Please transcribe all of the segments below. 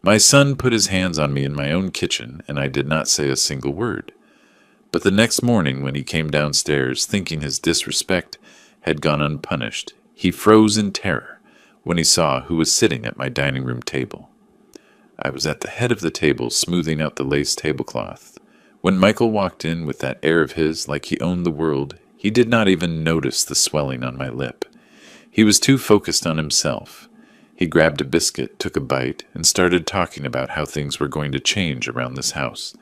My son put his hands on me in my own kitchen, and I did not say a single word. But the next morning, when he came downstairs thinking his disrespect had gone unpunished, he froze in terror when he saw who was sitting at my dining room table. I was at the head of the table, smoothing out the lace tablecloth. When Michael walked in with that air of his, like he owned the world, he did not even notice the swelling on my lip. He was too focused on himself. He grabbed a biscuit, took a bite, and started talking about how things were going to change around this house.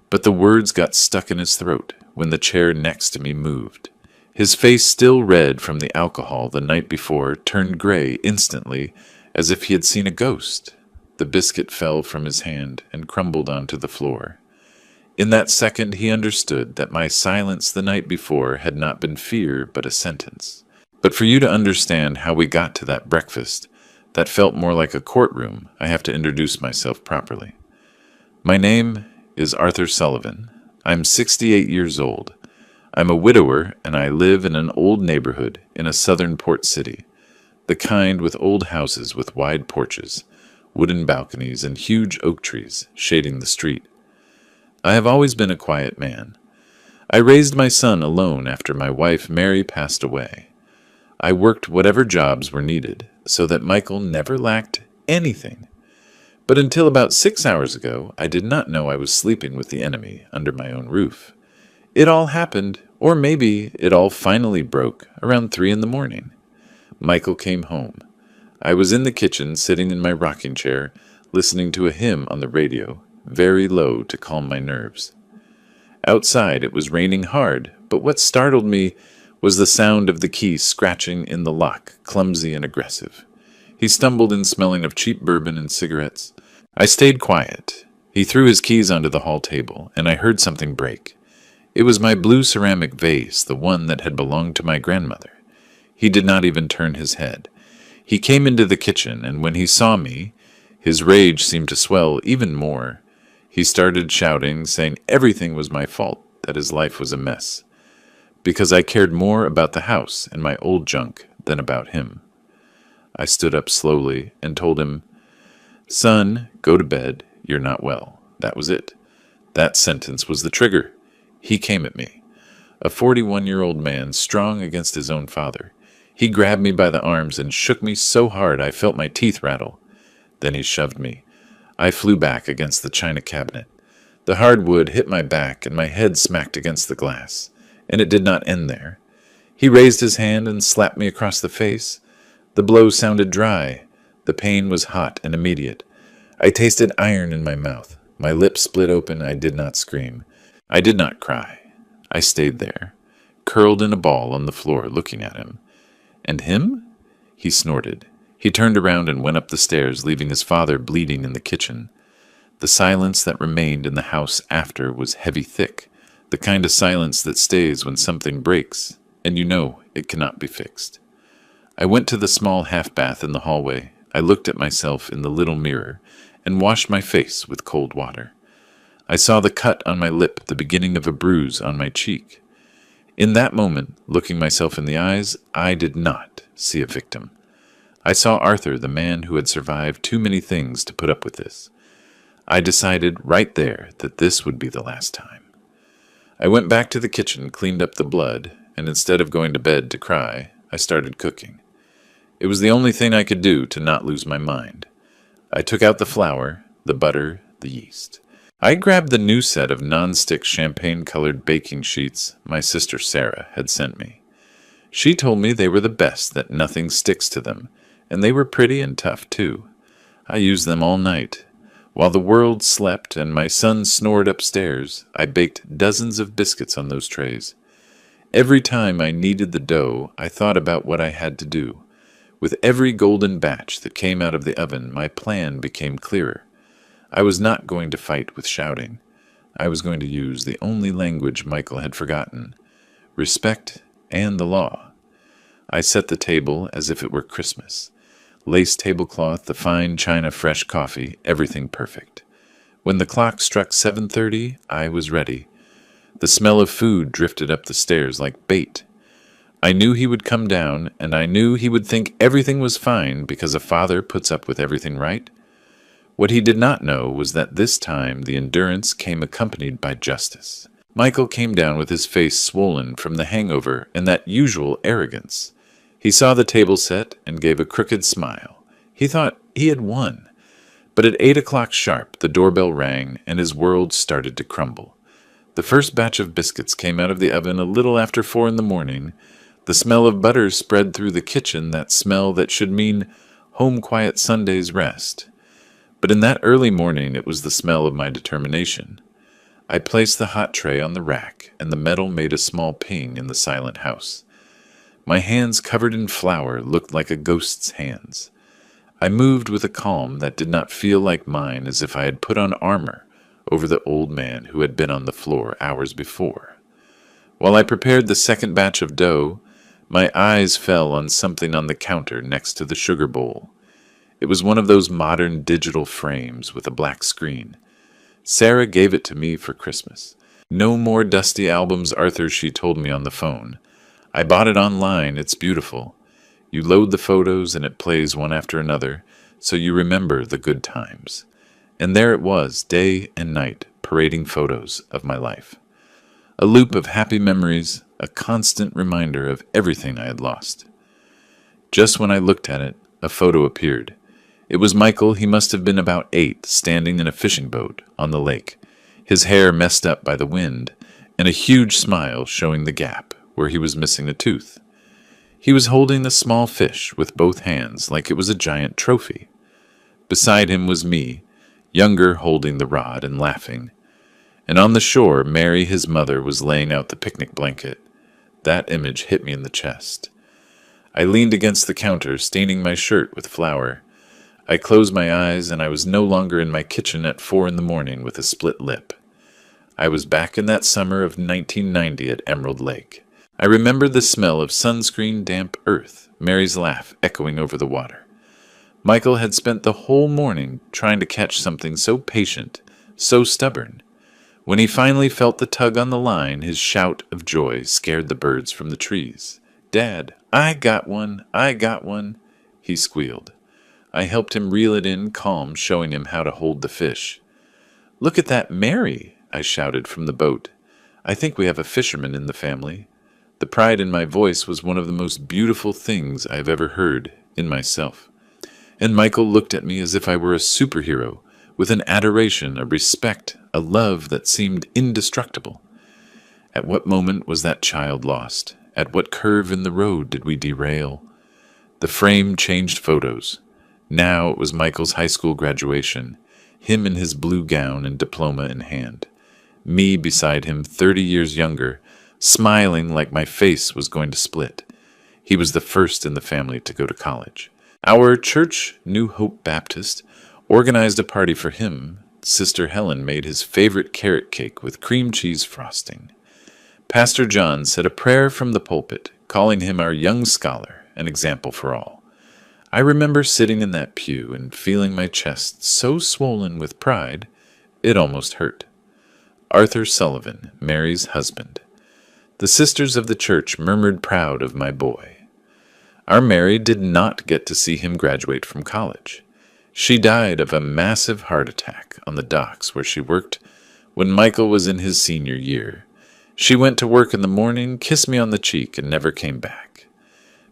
But the words got stuck in his throat when the chair next to me moved. His face, still red from the alcohol the night before, turned gray instantly, as if he had seen a ghost. The biscuit fell from his hand and crumbled onto the floor. In that second he understood that my silence the night before had not been fear but a sentence. But for you to understand how we got to that breakfast, that felt more like a courtroom, I have to introduce myself properly. My name is Arthur Sullivan. I'm 68 years old. I'm a widower, and I live in an old neighborhood in a southern port city, the kind with old houses with wide porches, wooden balconies, and huge oak trees shading the street. I have always been a quiet man. I raised my son alone after my wife Mary passed away. I worked whatever jobs were needed, so that Michael never lacked anything. But until about 6 hours ago, I did not know I was sleeping with the enemy under my own roof. It all happened, or maybe it all finally broke, around 3 in the morning. Michael came home. I was in the kitchen, sitting in my rocking chair, listening to a hymn on the radio, very low to calm my nerves. Outside it was raining hard, but what startled me was the sound of the key scratching in the lock, clumsy and aggressive. He stumbled in, smelling of cheap bourbon and cigarettes. I stayed quiet. He threw his keys onto the hall table, and I heard something break. It was my blue ceramic vase, the one that had belonged to my grandmother. He did not even turn his head. He came into the kitchen, and when he saw me, his rage seemed to swell even more. He started shouting, saying everything was my fault, that his life was a mess, because I cared more about the house and my old junk than about him. I stood up slowly and told him, "Son, go to bed. You're not well." That was it. That sentence was the trigger. He came at me. A 41-year-old man, strong against his own father. He grabbed me by the arms and shook me so hard I felt my teeth rattle. Then he shoved me. I flew back against the china cabinet. The hard wood hit my back and my head smacked against the glass. And it did not end there. He raised his hand and slapped me across the face. The blow sounded dry. The pain was hot and immediate. I tasted iron in my mouth. My lips split open. I did not scream. I did not cry. I stayed there, curled in a ball on the floor, looking at him. And him? He snorted. He turned around and went up the stairs, leaving his father bleeding in the kitchen. The silence that remained in the house after was heavy thick, the kind of silence that stays when something breaks, and you know it cannot be fixed. I went to the small half-bath in the hallway. I looked at myself in the little mirror and washed my face with cold water. I saw the cut on my lip, the beginning of a bruise on my cheek. In that moment, looking myself in the eyes, I did not see a victim. I saw Arthur, the man who had survived too many things to put up with this. I decided right there that this would be the last time. I went back to the kitchen, cleaned up the blood, and instead of going to bed to cry, I started cooking. It was the only thing I could do to not lose my mind. I took out the flour, the butter, the yeast. I grabbed the new set of non-stick champagne-colored baking sheets my sister Sarah had sent me. She told me they were the best, that nothing sticks to them, and they were pretty and tough, too. I used them all night. While the world slept and my son snored upstairs, I baked dozens of biscuits on those trays. Every time I kneaded the dough, I thought about what I had to do. With every golden batch that came out of the oven, my plan became clearer. I was not going to fight with shouting. I was going to use the only language Michael had forgotten: respect and the law. I set the table as if it were Christmas. Lace tablecloth, the fine china fresh coffee, everything perfect. When the clock struck 7:30, I was ready. The smell of food drifted up the stairs like bait. I knew he would come down, and I knew he would think everything was fine because a father puts up with everything, right? What he did not know was that this time the endurance came accompanied by justice. Michael came down with his face swollen from the hangover and that usual arrogance. He saw the table set and gave a crooked smile. He thought he had won. But at 8 o'clock sharp, the doorbell rang and his world started to crumble. The first batch of biscuits came out of the oven a little after 4 in the morning. The smell of butter spread through the kitchen, that smell that should mean home quiet Sunday's rest. But in that early morning it was the smell of my determination. I placed the hot tray on the rack, and the metal made a small ping in the silent house. My hands covered in flour looked like a ghost's hands. I moved with a calm that did not feel like mine, as if I had put on armor over the old man who had been on the floor hours before. While I prepared the second batch of dough, my eyes fell on something on the counter next to the sugar bowl. It was one of those modern digital frames with a black screen. Sarah gave it to me for Christmas. No more dusty albums, Arthur, she told me on the phone. I bought it online. It's beautiful. You load the photos and it plays one after another, so you remember the good times. And there it was, day and night, parading photos of my life. A loop of happy memories, a constant reminder of everything I had lost. Just when I looked at it, a photo appeared. It was Michael. He must have been about 8, standing in a fishing boat on the lake, his hair messed up by the wind, and a huge smile showing the gap where he was missing a tooth. He was holding a small fish with both hands like it was a giant trophy. Beside him was me, younger, holding the rod and laughing. And on the shore, Mary, his mother, was laying out the picnic blanket. That image hit me in the chest. I leaned against the counter, staining my shirt with flour. I closed my eyes, and I was no longer in my kitchen at 4 in the morning with a split lip. I was back in that summer of 1990 at Emerald Lake. I remembered the smell of sunscreen, damp earth, Mary's laugh echoing over the water. Michael had spent the whole morning trying to catch something so patient, so stubborn. When he finally felt the tug on the line, his shout of joy scared the birds from the trees. "Dad, I got one, I got one," he squealed. I helped him reel it in, calm, showing him how to hold the fish. "Look at that Mary," I shouted from the boat. "I think we have a fisherman in the family." The pride in my voice was one of the most beautiful things I have ever heard in myself. And Michael looked at me as if I were a superhero, with an adoration, a respect, a love that seemed indestructible. At what moment was that child lost? At what curve in the road did we derail? The frame changed photos. Now it was Michael's high school graduation, him in his blue gown and diploma in hand. Me beside him, 30 years younger, smiling like my face was going to split. He was the first in the family to go to college. Our church, New Hope Baptist, organized a party for him. Sister Helen made his favorite carrot cake with cream cheese frosting. Pastor John said a prayer from the pulpit, calling him our young scholar, an example for all. I remember sitting in that pew and feeling my chest so swollen with pride, it almost hurt. Arthur Sullivan, Mary's husband. The sisters of the church murmured proud of my boy. Our Mary did not get to see him graduate from college. She died of a massive heart attack on the docks where she worked when Michael was in his senior year. She went to work in the morning, kissed me on the cheek, and never came back.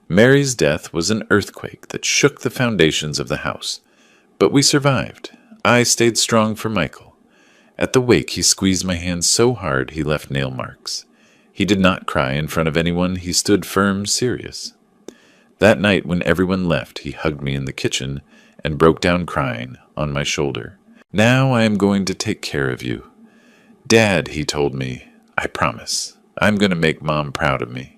Mary's death was an earthquake that shook the foundations of the house, but we survived. I stayed strong for Michael. At the wake, he squeezed my hand so hard he left nail marks. He did not cry in front of anyone. He stood firm, serious. That night, when everyone left, he hugged me in the kitchen and broke down crying on my shoulder. "Now I am going to take care of you. Dad," he told me, "I promise. I'm going to make Mom proud of me."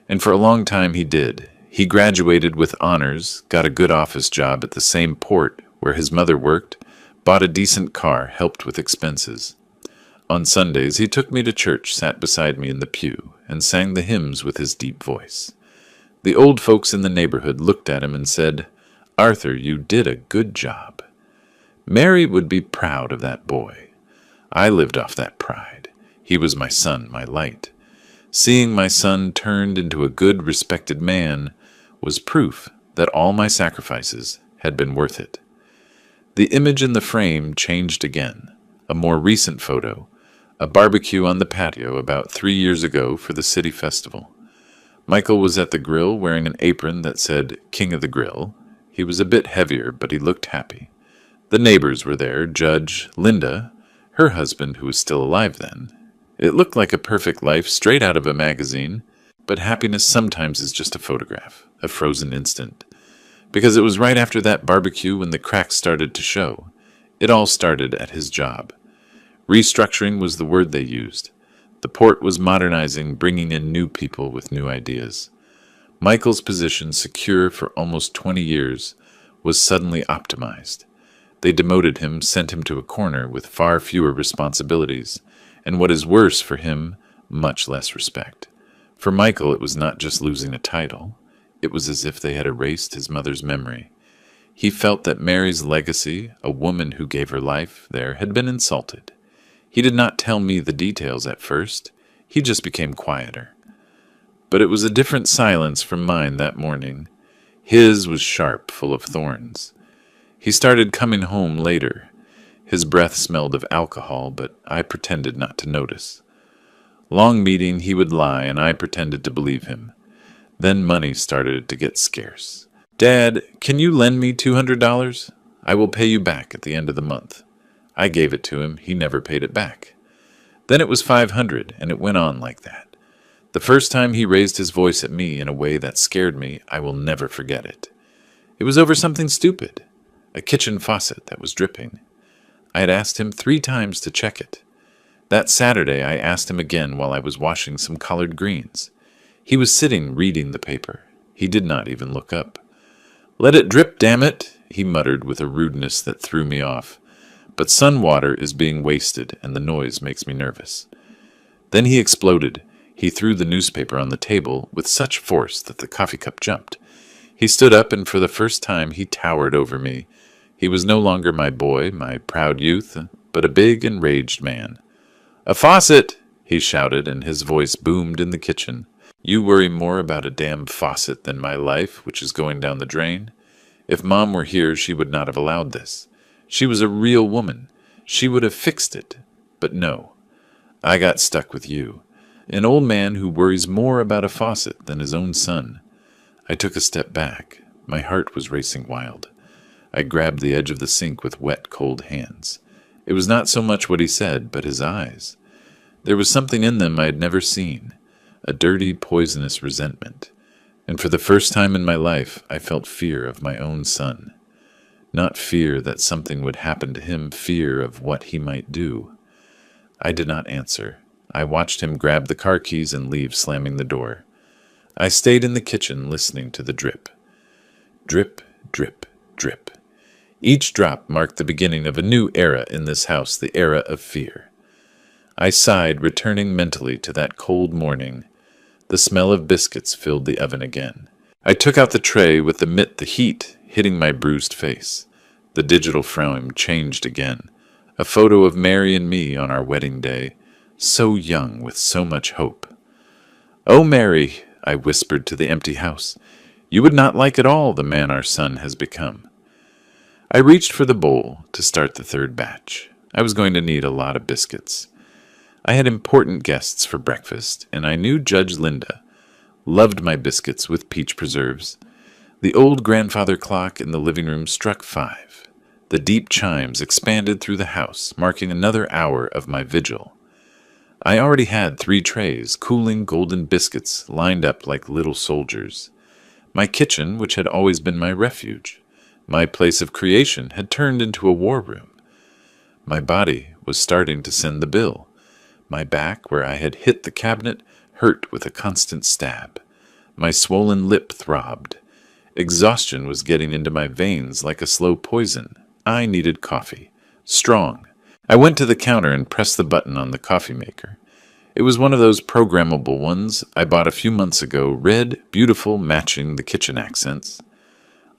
And for a long time he did. He graduated with honors, got a good office job at the same port where his mother worked, bought a decent car, helped with expenses. On Sundays, he took me to church, sat beside me in the pew, and sang the hymns with his deep voice. The old folks in the neighborhood looked at him and said, "Arthur, you did a good job." Mary would be proud of that boy. I lived off that pride. He was my son, my light. Seeing my son turned into a good, respected man was proof that all my sacrifices had been worth it. The image in the frame changed again. A more recent photo, a barbecue on the patio about 3 years ago for the city festival. Michael was at the grill wearing an apron that said King of the Grill. He was a bit heavier, but he looked happy. The neighbors were there, Judge, Linda, her husband who was still alive then. It looked like a perfect life straight out of a magazine, but happiness sometimes is just a photograph, a frozen instant. Because it was right after that barbecue when the cracks started to show. It all started at his job. Restructuring was the word they used. The port was modernizing, bringing in new people with new ideas. Michael's position, secure for almost 20 years, was suddenly optimized. They demoted him, sent him to a corner with far fewer responsibilities, and what is worse for him, much less respect. For Michael, it was not just losing a title. It was as if they had erased his mother's memory. He felt that Mary's legacy, a woman who gave her life there, had been insulted. He did not tell me the details at first. He just became quieter. But it was a different silence from mine that morning. His was sharp, full of thorns. He started coming home later. His breath smelled of alcohol, but I pretended not to notice. Long meeting, he would lie, and I pretended to believe him. Then money started to get scarce. "Dad, can you lend me $200? I will pay you back at the end of the month." I gave it to him. He never paid it back. Then it was 500, and it went on like that. The first time he raised his voice at me in a way that scared me, I will never forget it. It was over something stupid, a kitchen faucet that was dripping. I had asked him 3 times to check it. That Saturday, I asked him again while I was washing some collard greens. He was sitting reading the paper. He did not even look up. "Let it drip, damn it," he muttered with a rudeness that threw me off. But sun water is being wasted, and the noise makes me nervous. Then he exploded. He threw the newspaper on the table with such force that the coffee cup jumped. He stood up, and for the first time he towered over me. He was no longer my boy, my proud youth, but a big, enraged man. "A faucet!" he shouted, and his voice boomed in the kitchen. "You worry more about a damn faucet than my life, which is going down the drain. If Mom were here, she would not have allowed this. She was a real woman. She would have fixed it. But no. I got stuck with you. An old man who worries more about a faucet than his own son." I took a step back. My heart was racing wild. I grabbed the edge of the sink with wet, cold hands. It was not so much what he said, but his eyes. There was something in them I had never seen, a dirty, poisonous resentment. And for the first time in my life, I felt fear of my own son. Not fear that something would happen to him, fear of what he might do. I did not answer. I watched him grab the car keys and leave, slamming the door. I stayed in the kitchen listening to the drip. Drip, drip, drip. Each drop marked the beginning of a new era in this house, the era of fear. I sighed, returning mentally to that cold morning. The smell of biscuits filled the oven again. I took out the tray with the heat hitting my bruised face. The digital frame changed again. A photo of Mary and me on our wedding day, so young with so much hope. "Oh, Mary," I whispered to the empty house, "you would not like at all the man our son has become." I reached for the bowl to start the 3rd batch. I was going to need a lot of biscuits. I had important guests for breakfast, and I knew Judge Linda loved my biscuits with peach preserves. The old grandfather clock in the living room struck 5. The deep chimes expanded through the house, marking another hour of my vigil. I already had 3 trays, cooling golden biscuits, lined up like little soldiers. My kitchen, which had always been my refuge, my place of creation, had turned into a war room. My body was starting to send the bill. My back, where I had hit the cabinet, hurt with a constant stab. My swollen lip throbbed. Exhaustion was getting into my veins like a slow poison. I needed coffee. Strong. I went to the counter and pressed the button on the coffee maker. It was one of those programmable ones I bought a few months ago, red, beautiful, matching the kitchen accents.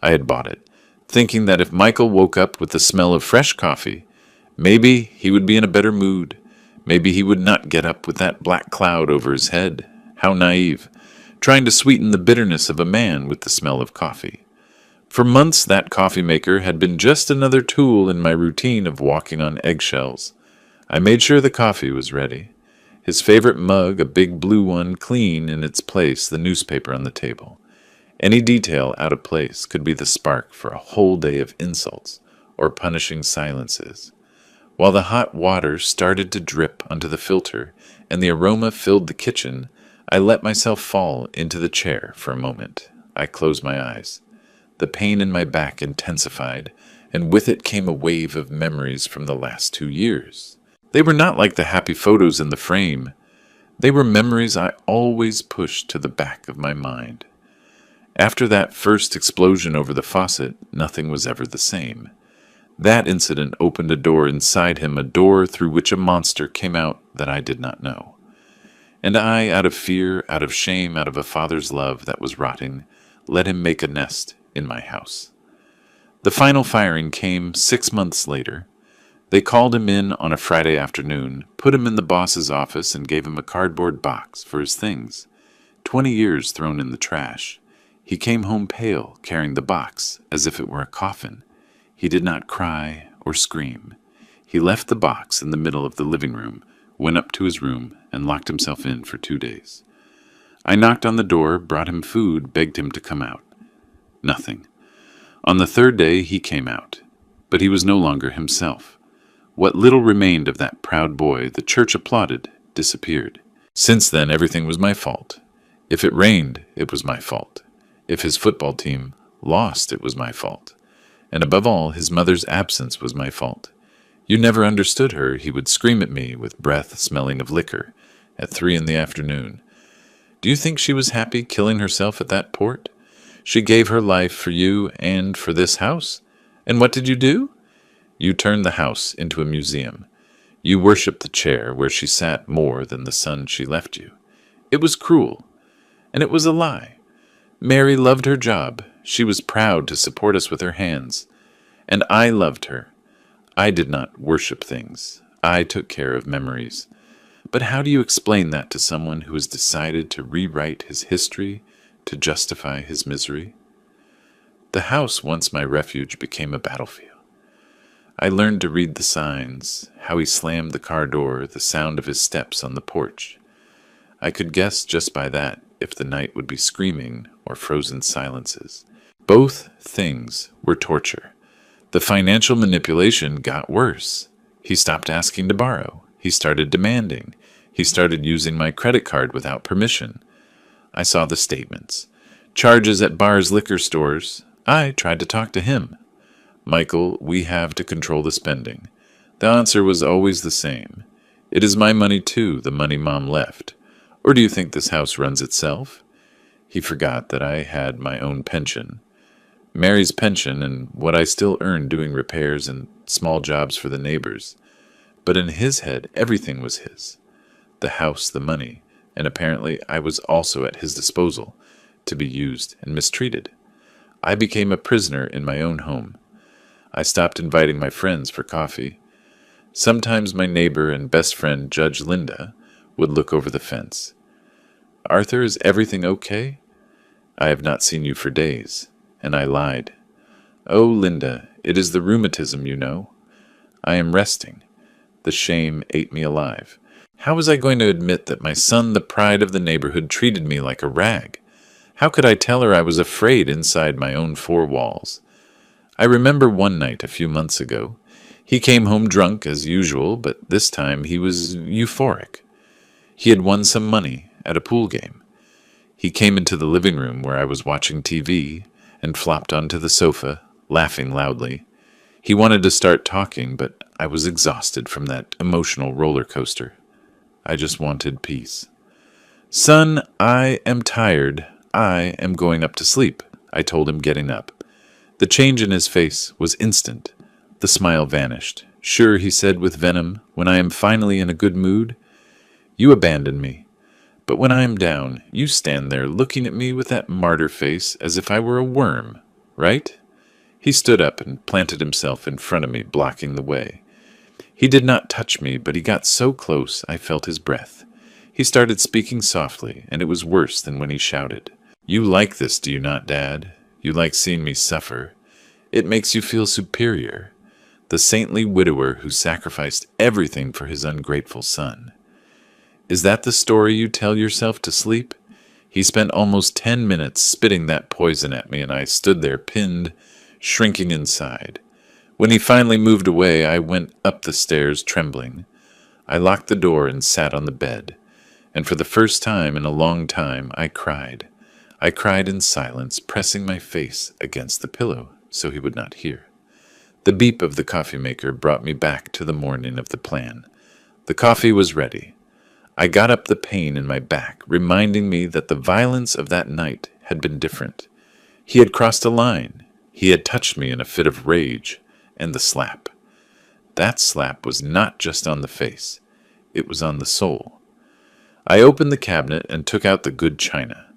I had bought it, thinking that if Michael woke up with the smell of fresh coffee, maybe he would be in a better mood. Maybe he would not get up with that black cloud over his head. How naive. Trying to sweeten the bitterness of a man with the smell of coffee. For months, that coffee maker had been just another tool in my routine of walking on eggshells. I made sure the coffee was ready. His favorite mug, a big blue one, clean in its place, the newspaper on the table. Any detail out of place could be the spark for a whole day of insults or punishing silences. While the hot water started to drip onto the filter and the aroma filled the kitchen, I let myself fall into the chair for a moment. I closed my eyes. The pain in my back intensified, and with it came a wave of memories from the last 2 years. They were not like the happy photos in the frame. They were memories I always pushed to the back of my mind. After that first explosion over the faucet, nothing was ever the same. That incident opened a door inside him, a door through which a monster came out that I did not know. And I, out of fear, out of shame, out of a father's love that was rotting, let him make a nest in my house. The final firing came 6 months later. They called him in on a Friday afternoon, put him in the boss's office, and gave him a cardboard box for his things. 20 years thrown in the trash. He came home pale, carrying the box, as if it were a coffin. He did not cry or scream. He left the box in the middle of the living room, went up to his room, and locked himself in for 2 days. I knocked on the door, brought him food, begged him to come out. Nothing. On the 3rd day he came out, but he was no longer himself. What little remained of that proud boy the church applauded disappeared. Since then everything was my fault. If it rained, it was my fault. If his football team lost, it was my fault. And above all, his mother's absence was my fault. You never understood her, he would scream at me with breath smelling of liquor at 3 in the afternoon. Do you think she was happy killing herself at that port? She gave her life for you and for this house. And what did you do? You turned the house into a museum. You worshipped the chair where she sat more than the son she left you. It was cruel, and it was a lie. Mary loved her job. She was proud to support us with her hands. And I loved her. I did not worship things. I took care of memories. But how do you explain that to someone who has decided to rewrite his history to justify his misery? The house, once my refuge, became a battlefield. I learned to read the signs, how he slammed the car door, the sound of his steps on the porch. I could guess just by that if the night would be screaming or frozen silences. Both things were torture. The financial manipulation got worse. He stopped asking to borrow. He started demanding. He started using my credit card without permission. I saw the statements. Charges at bars, liquor stores. I tried to talk to him. Michael, we have to control the spending. The answer was always the same. It is my money too, the money Mom left. Or do you think this house runs itself? He forgot that I had my own pension. Mary's pension and what I still earned doing repairs and small jobs for the neighbors. But in his head, everything was his. The house, the money, and apparently I was also at his disposal to be used and mistreated. I became a prisoner in my own home. I stopped inviting my friends for coffee. Sometimes my neighbor and best friend, Judge Linda, would look over the fence. Arthur, is everything okay? I have not seen you for days. And I lied. Oh, Linda, it is the rheumatism, you know. I am resting. The shame ate me alive. How was I going to admit that my son, the pride of the neighborhood, treated me like a rag? How could I tell her I was afraid inside my own 4 walls? I remember one night a few months ago. He came home drunk as usual, but this time he was euphoric. He had won some money at a pool game. He came into the living room where I was watching TV and flopped onto the sofa, laughing loudly. He wanted to start talking, but I was exhausted from that emotional roller coaster. I just wanted peace. Son, I am tired. I am going up to sleep, I told him, getting up. The change in his face was instant. The smile vanished. Sure, he said with venom, when I am finally in a good mood. You abandon me. But when I am down, you stand there looking at me with that martyr face as if I were a worm, right? He stood up and planted himself in front of me, blocking the way. He did not touch me, but he got so close I felt his breath. He started speaking softly, and it was worse than when he shouted. You like this, do you not, Dad? You like seeing me suffer. It makes you feel superior. The saintly widower who sacrificed everything for his ungrateful son. Is that the story you tell yourself to sleep? He spent almost 10 minutes spitting that poison at me, and I stood there pinned, shrinking inside. When he finally moved away, I went up the stairs trembling. I locked the door and sat on the bed, and for the first time in a long time, I cried. I cried in silence, pressing my face against the pillow so he would not hear. The beep of the coffee maker brought me back to the morning of the plan. The coffee was ready. I got up the pain in my back, reminding me that the violence of that night had been different. He had crossed a line. He had touched me in a fit of rage, and the slap. That slap was not just on the face. It was on the soul. I opened the cabinet and took out the good china,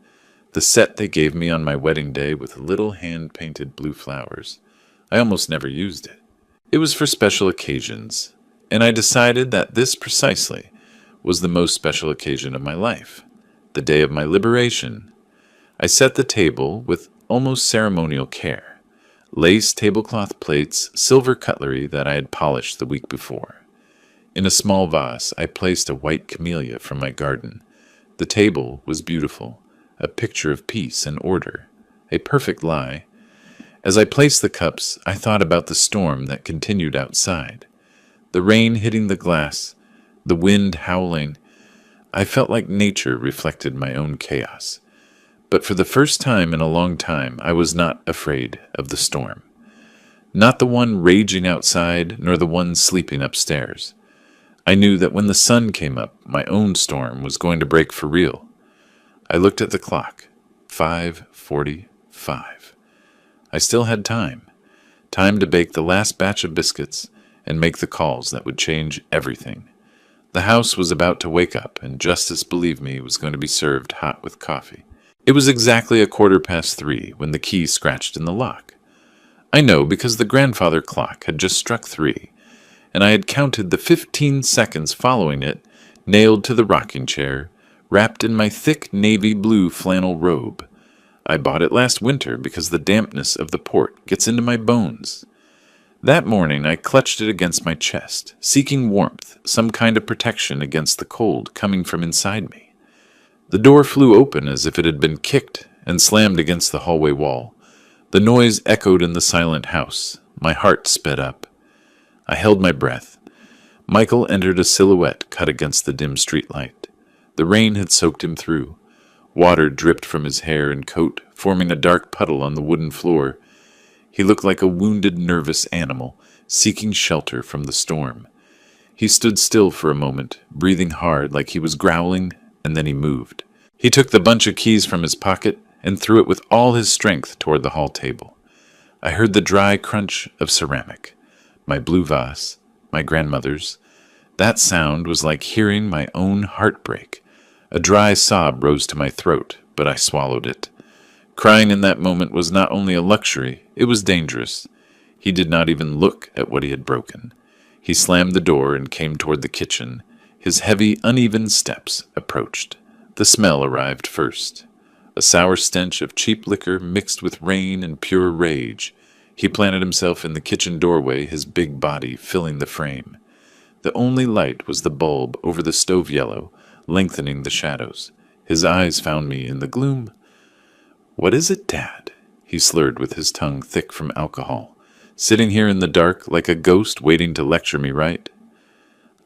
the set they gave me on my wedding day with little hand-painted blue flowers. I almost never used it. It was for special occasions, and I decided that this precisely was the most special occasion of my life, the day of my liberation. I set the table with almost ceremonial care. Lace tablecloth plates, silver cutlery that I had polished the week before. In a small vase, I placed a white camellia from my garden. The table was beautiful, a picture of peace and order, a perfect lie. As I placed the cups, I thought about the storm that continued outside. The rain hitting the glass, the wind howling. I felt like nature reflected my own chaos. But for the first time in a long time, I was not afraid of the storm. Not the one raging outside, nor the one sleeping upstairs. I knew that when the sun came up, my own storm was going to break for real. I looked at the clock. 5:45. I still had time. Time to bake the last batch of biscuits and make the calls that would change everything. The house was about to wake up, and Justice, believe me, was going to be served hot with coffee. It was exactly 3:15 when the key scratched in the lock. I know because the grandfather clock had just struck 3, and I had counted the 15 seconds following it, nailed to the rocking chair, wrapped in my thick navy blue flannel robe. I bought it last winter because the dampness of the port gets into my bones. That morning I clutched it against my chest, seeking warmth, some kind of protection against the cold coming from inside me. The door flew open as if it had been kicked and slammed against the hallway wall. The noise echoed in the silent house. My heart sped up. I held my breath. Michael entered a silhouette cut against the dim streetlight. The rain had soaked him through. Water dripped from his hair and coat, forming a dark puddle on the wooden floor. He looked like a wounded, nervous animal, seeking shelter from the storm. He stood still for a moment, breathing hard like he was growling, and then he moved. He took the bunch of keys from his pocket and threw it with all his strength toward the hall table. I heard the dry crunch of ceramic. My blue vase, my grandmother's. That sound was like hearing my own heart break. A dry sob rose to my throat, but I swallowed it. Crying in that moment was not only a luxury, it was dangerous. He did not even look at what he had broken. He slammed the door and came toward the kitchen. His heavy, uneven steps approached. The smell arrived first. A sour stench of cheap liquor mixed with rain and pure rage. He planted himself in the kitchen doorway, his big body filling the frame. The only light was the bulb over the stove yellow, lengthening the shadows. His eyes found me in the gloom. "What is it, Dad?" He slurred with his tongue thick from alcohol. "Sitting here in the dark like a ghost waiting to lecture me, right?"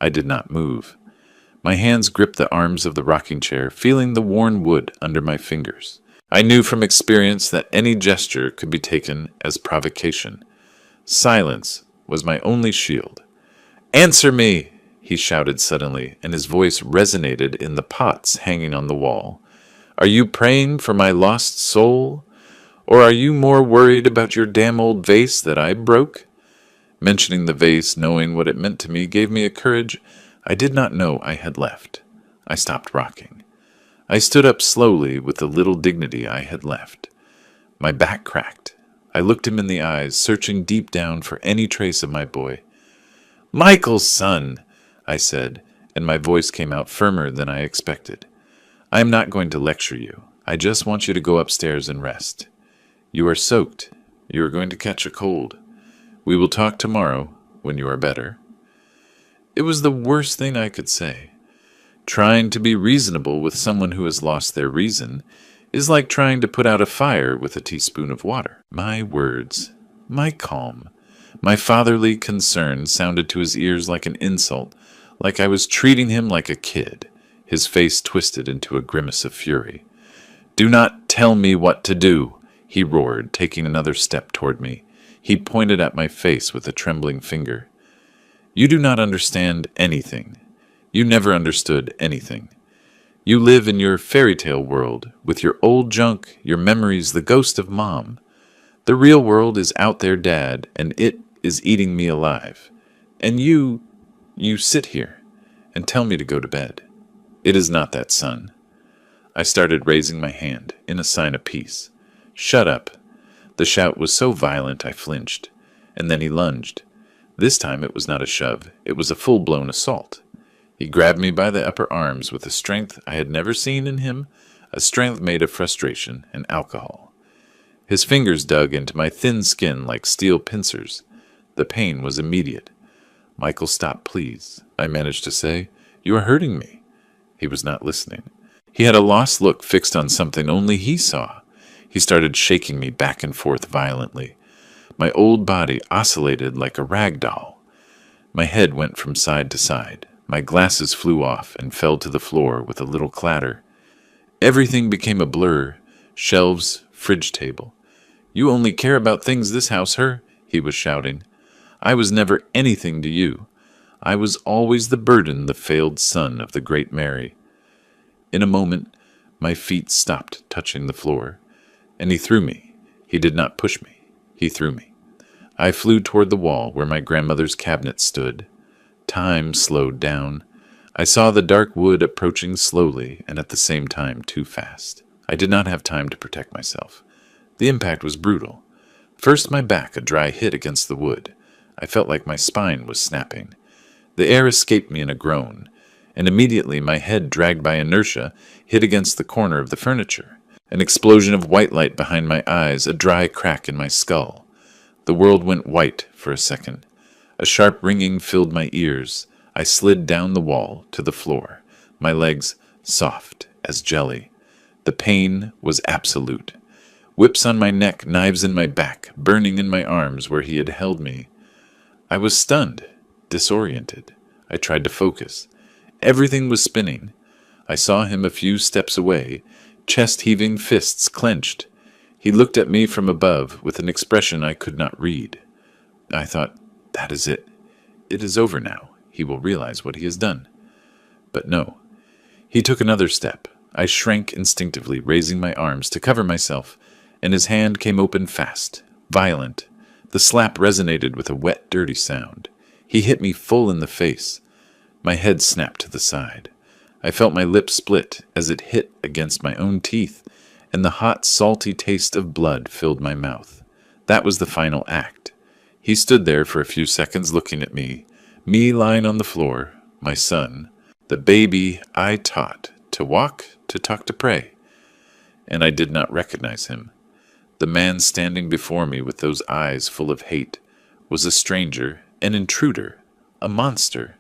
I did not move. My hands gripped the arms of the rocking chair, feeling the worn wood under my fingers. I knew from experience that any gesture could be taken as provocation. Silence was my only shield. "Answer me!" he shouted suddenly, and his voice resonated in the pots hanging on the wall. "Are you praying for my lost soul? Or are you more worried about your damn old vase that I broke?" Mentioning the vase, knowing what it meant to me, gave me a courage I did not know I had left. I stopped rocking. I stood up slowly with the little dignity I had left. My back cracked. I looked him in the eyes, searching deep down for any trace of my boy. "Michael's son," I said, and my voice came out firmer than I expected. "I am not going to lecture you. I just want you to go upstairs and rest." You are soaked. You are going to catch a cold. We will talk tomorrow when you are better. It was the worst thing I could say. Trying to be reasonable with someone who has lost their reason is like trying to put out a fire with a teaspoon of water. My words, my calm, my fatherly concern sounded to his ears like an insult, like I was treating him like a kid. His face twisted into a grimace of fury. "Do not tell me what to do," he roared, taking another step toward me. He pointed at my face with a trembling finger. "You do not understand anything. You never understood anything. You live in your fairy tale world, with your old junk, your memories, the ghost of Mom. The real world is out there, Dad, and it is eating me alive. And you sit here and tell me to go to bed. It is not that, son." I started raising my hand in a sign of peace. "Shut up." The shout was so violent I flinched, and then he lunged. This time it was not a shove, it was a full-blown assault. He grabbed me by the upper arms with a strength I had never seen in him, a strength made of frustration and alcohol. His fingers dug into my thin skin like steel pincers. The pain was immediate. "Michael, stop, please," I managed to say. "You are hurting me." He was not listening. He had a lost look fixed on something only he saw. He started shaking me back and forth violently. My old body oscillated like a rag doll. My head went from side to side. My glasses flew off and fell to the floor with a little clatter. Everything became a blur. Shelves, fridge table. "You only care about things this house her," he was shouting. "I was never anything to you. I was always the burden, the failed son of the great Mary." In a moment, my feet stopped touching the floor, and he threw me. He did not push me. He threw me. I flew toward the wall where my grandmother's cabinet stood. Time slowed down. I saw the dark wood approaching slowly and at the same time too fast. I did not have time to protect myself. The impact was brutal. First my back, a dry hit against the wood. I felt like my spine was snapping. The air escaped me in a groan, and immediately my head, dragged by inertia, hit against the corner of the furniture. An explosion of white light behind my eyes, a dry crack in my skull. The world went white for a second. A sharp ringing filled my ears. I slid down the wall to the floor, my legs soft as jelly. The pain was absolute. Whips on my neck, knives in my back, burning in my arms where he had held me. I was stunned, disoriented. I tried to focus. Everything was spinning. I saw him a few steps away, chest-heaving, fists clenched. He looked at me from above with an expression I could not read. I thought, that is it. It is over now. He will realize what he has done. But no. He took another step. I shrank instinctively, raising my arms to cover myself, and his hand came open fast, violent. The slap resonated with a wet, dirty sound. He hit me full in the face. My head snapped to the side. I felt my lips split as it hit against my own teeth, and the hot, salty taste of blood filled my mouth. That was the final act. He stood there for a few seconds looking at me lying on the floor, my son, the baby I taught to walk, to talk, to pray. And I did not recognize him. The man standing before me with those eyes full of hate was a stranger, an intruder, a monster.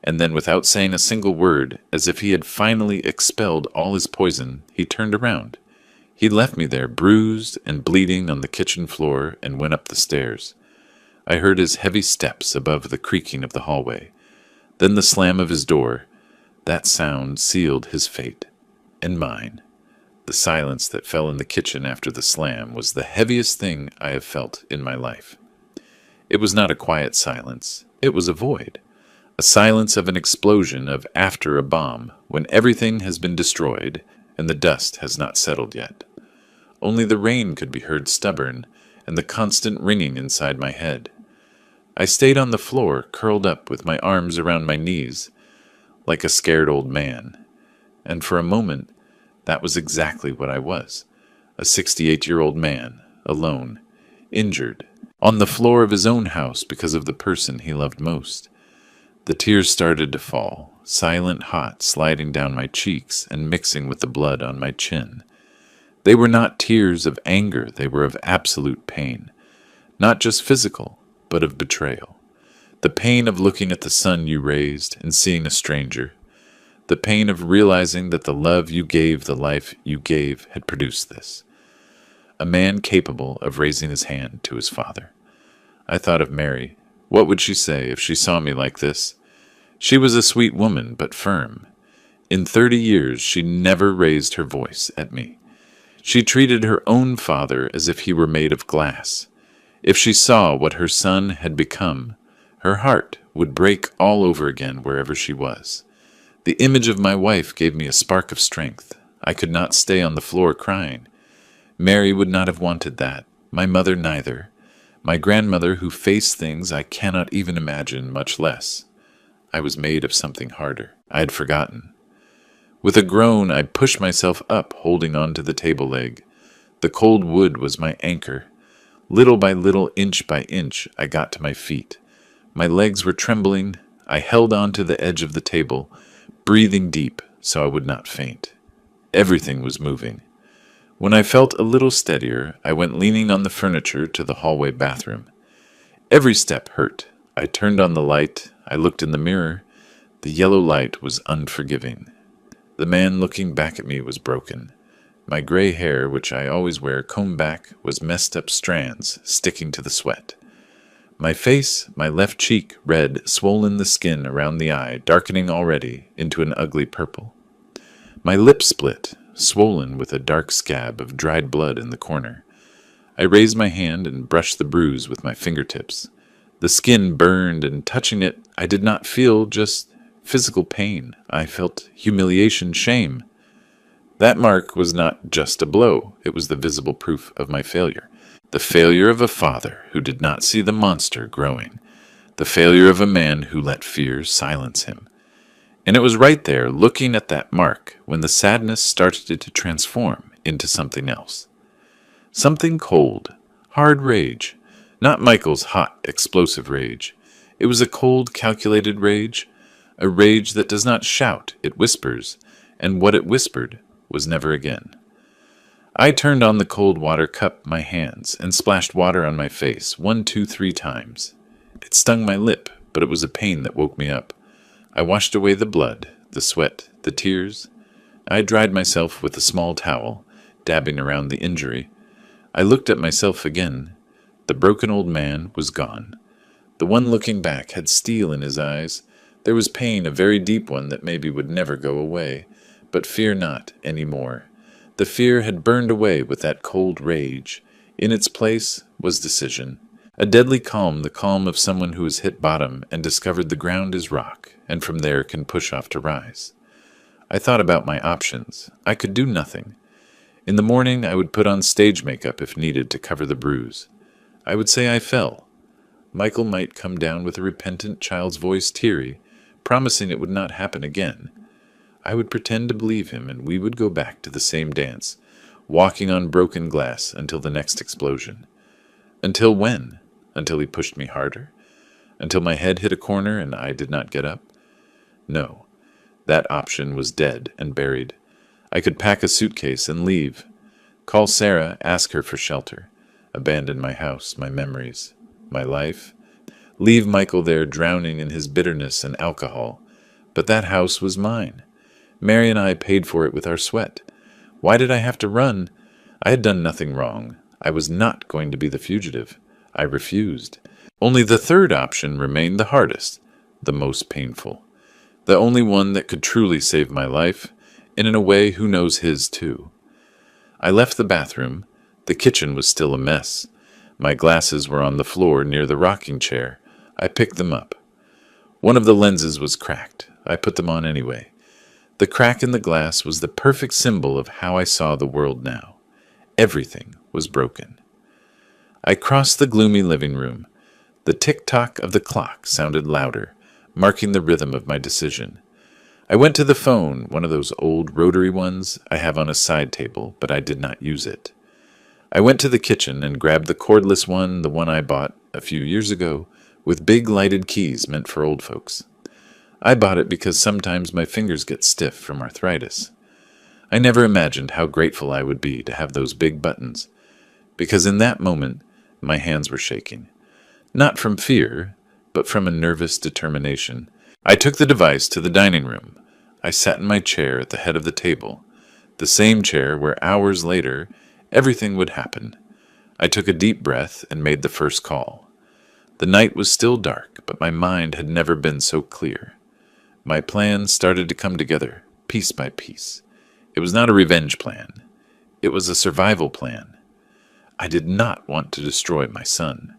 And then, without saying a single word, as if he had finally expelled all his poison, he turned around. He left me there, bruised and bleeding on the kitchen floor, and went up the stairs. I heard his heavy steps above the creaking of the hallway. Then the slam of his door. That sound sealed his fate, and mine. The silence that fell in the kitchen after the slam was the heaviest thing I have felt in my life. It was not a quiet silence. It was a void. A silence of an explosion of after a bomb, when everything has been destroyed and the dust has not settled yet. Only the rain could be heard stubborn, and the constant ringing inside my head. I stayed on the floor, curled up with my arms around my knees, like a scared old man. And for a moment, that was exactly what I was. A 68-year-old man, alone, injured, on the floor of his own house because of the person he loved most. The tears started to fall, silent hot, sliding down my cheeks and mixing with the blood on my chin. They were not tears of anger, they were of absolute pain. Not just physical, but of betrayal. The pain of looking at the son you raised and seeing a stranger. The pain of realizing that the love you gave, the life you gave, had produced this. A man capable of raising his hand to his father. I thought of Mary. What would she say if she saw me like this? She was a sweet woman, but firm. In 30 years, she never raised her voice at me. She treated her own father as if he were made of glass. If she saw what her son had become, her heart would break all over again wherever she was. The image of my wife gave me a spark of strength. I could not stay on the floor crying. Mary would not have wanted that. My mother neither. My grandmother, who faced things I cannot even imagine, much less. I was made of something harder. I had forgotten. With a groan, I pushed myself up, holding on to the table leg. The cold wood was my anchor. Little by little, inch by inch, I got to my feet. My legs were trembling. I held on to the edge of the table, breathing deep so I would not faint. Everything was moving. When I felt a little steadier, I went leaning on the furniture to the hallway bathroom. Every step hurt. I turned on the light. I looked in the mirror. The yellow light was unforgiving. The man looking back at me was broken. My gray hair, which I always wear combed back, was messed up strands sticking to the sweat. My face, my left cheek, red, swollen, the skin around the eye darkening already into an ugly purple. My lip split, swollen with a dark scab of dried blood in the corner. I raised my hand and brushed the bruise with my fingertips. The skin burned, and touching it, I did not feel just physical pain. I felt humiliation, shame. That mark was not just a blow. It was the visible proof of my failure. The failure of a father who did not see the monster growing. The failure of a man who let fear silence him. And it was right there, looking at that mark, when the sadness started to transform into something else. Something cold, hard rage. Not Michael's hot, explosive rage. It was a cold, calculated rage. A rage that does not shout, it whispers, and what it whispered was never again. I turned on the cold water, cupped my hands, and splashed water on my face 1, 2, 3 times. It stung my lip, but it was a pain that woke me up. I washed away the blood, the sweat, the tears. I dried myself with a small towel, dabbing around the injury. I looked at myself again. The broken old man was gone. The one looking back had steel in his eyes. There was pain, a very deep one that maybe would never go away, but fear not any more. The fear had burned away with that cold rage. In its place was decision. A deadly calm, the calm of someone who has hit bottom and discovered the ground is rock, and from there can push off to rise. I thought about my options. I could do nothing. In the morning I would put on stage makeup if needed to cover the bruise. I would say I fell. Michael might come down with a repentant child's voice, teary, promising it would not happen again. I would pretend to believe him, and we would go back to the same dance, walking on broken glass until the next explosion. Until when? Until he pushed me harder? Until my head hit a corner and I did not get up? No, that option was dead and buried. I could pack a suitcase and leave. Call Sarah, ask her for shelter. Abandon my house, my memories, my life. Leave Michael there drowning in his bitterness and alcohol. But that house was mine. Mary and I paid for it with our sweat. Why did I have to run? I had done nothing wrong. I was not going to be the fugitive. I refused. Only the third option remained the hardest, the most painful. The only one that could truly save my life, and in a way who knows his too. I left the bathroom. The kitchen was still a mess. My glasses were on the floor near the rocking chair. I picked them up. One of the lenses was cracked. I put them on anyway. The crack in the glass was the perfect symbol of how I saw the world now. Everything was broken. I crossed the gloomy living room. The tick-tock of the clock sounded louder, marking the rhythm of my decision. I went to the phone, one of those old rotary ones I have on a side table, but I did not use it. I went to the kitchen and grabbed the cordless one, the one I bought a few years ago, with big lighted keys meant for old folks. I bought it because sometimes my fingers get stiff from arthritis. I never imagined how grateful I would be to have those big buttons, because in that moment my hands were shaking. Not from fear, but from a nervous determination. I took the device to the dining room. I sat in my chair at the head of the table, the same chair where hours later everything would happen. I took a deep breath and made the first call. The night was still dark, but my mind had never been so clear. My plan started to come together, piece by piece. It was not a revenge plan. It was a survival plan. I did not want to destroy my son.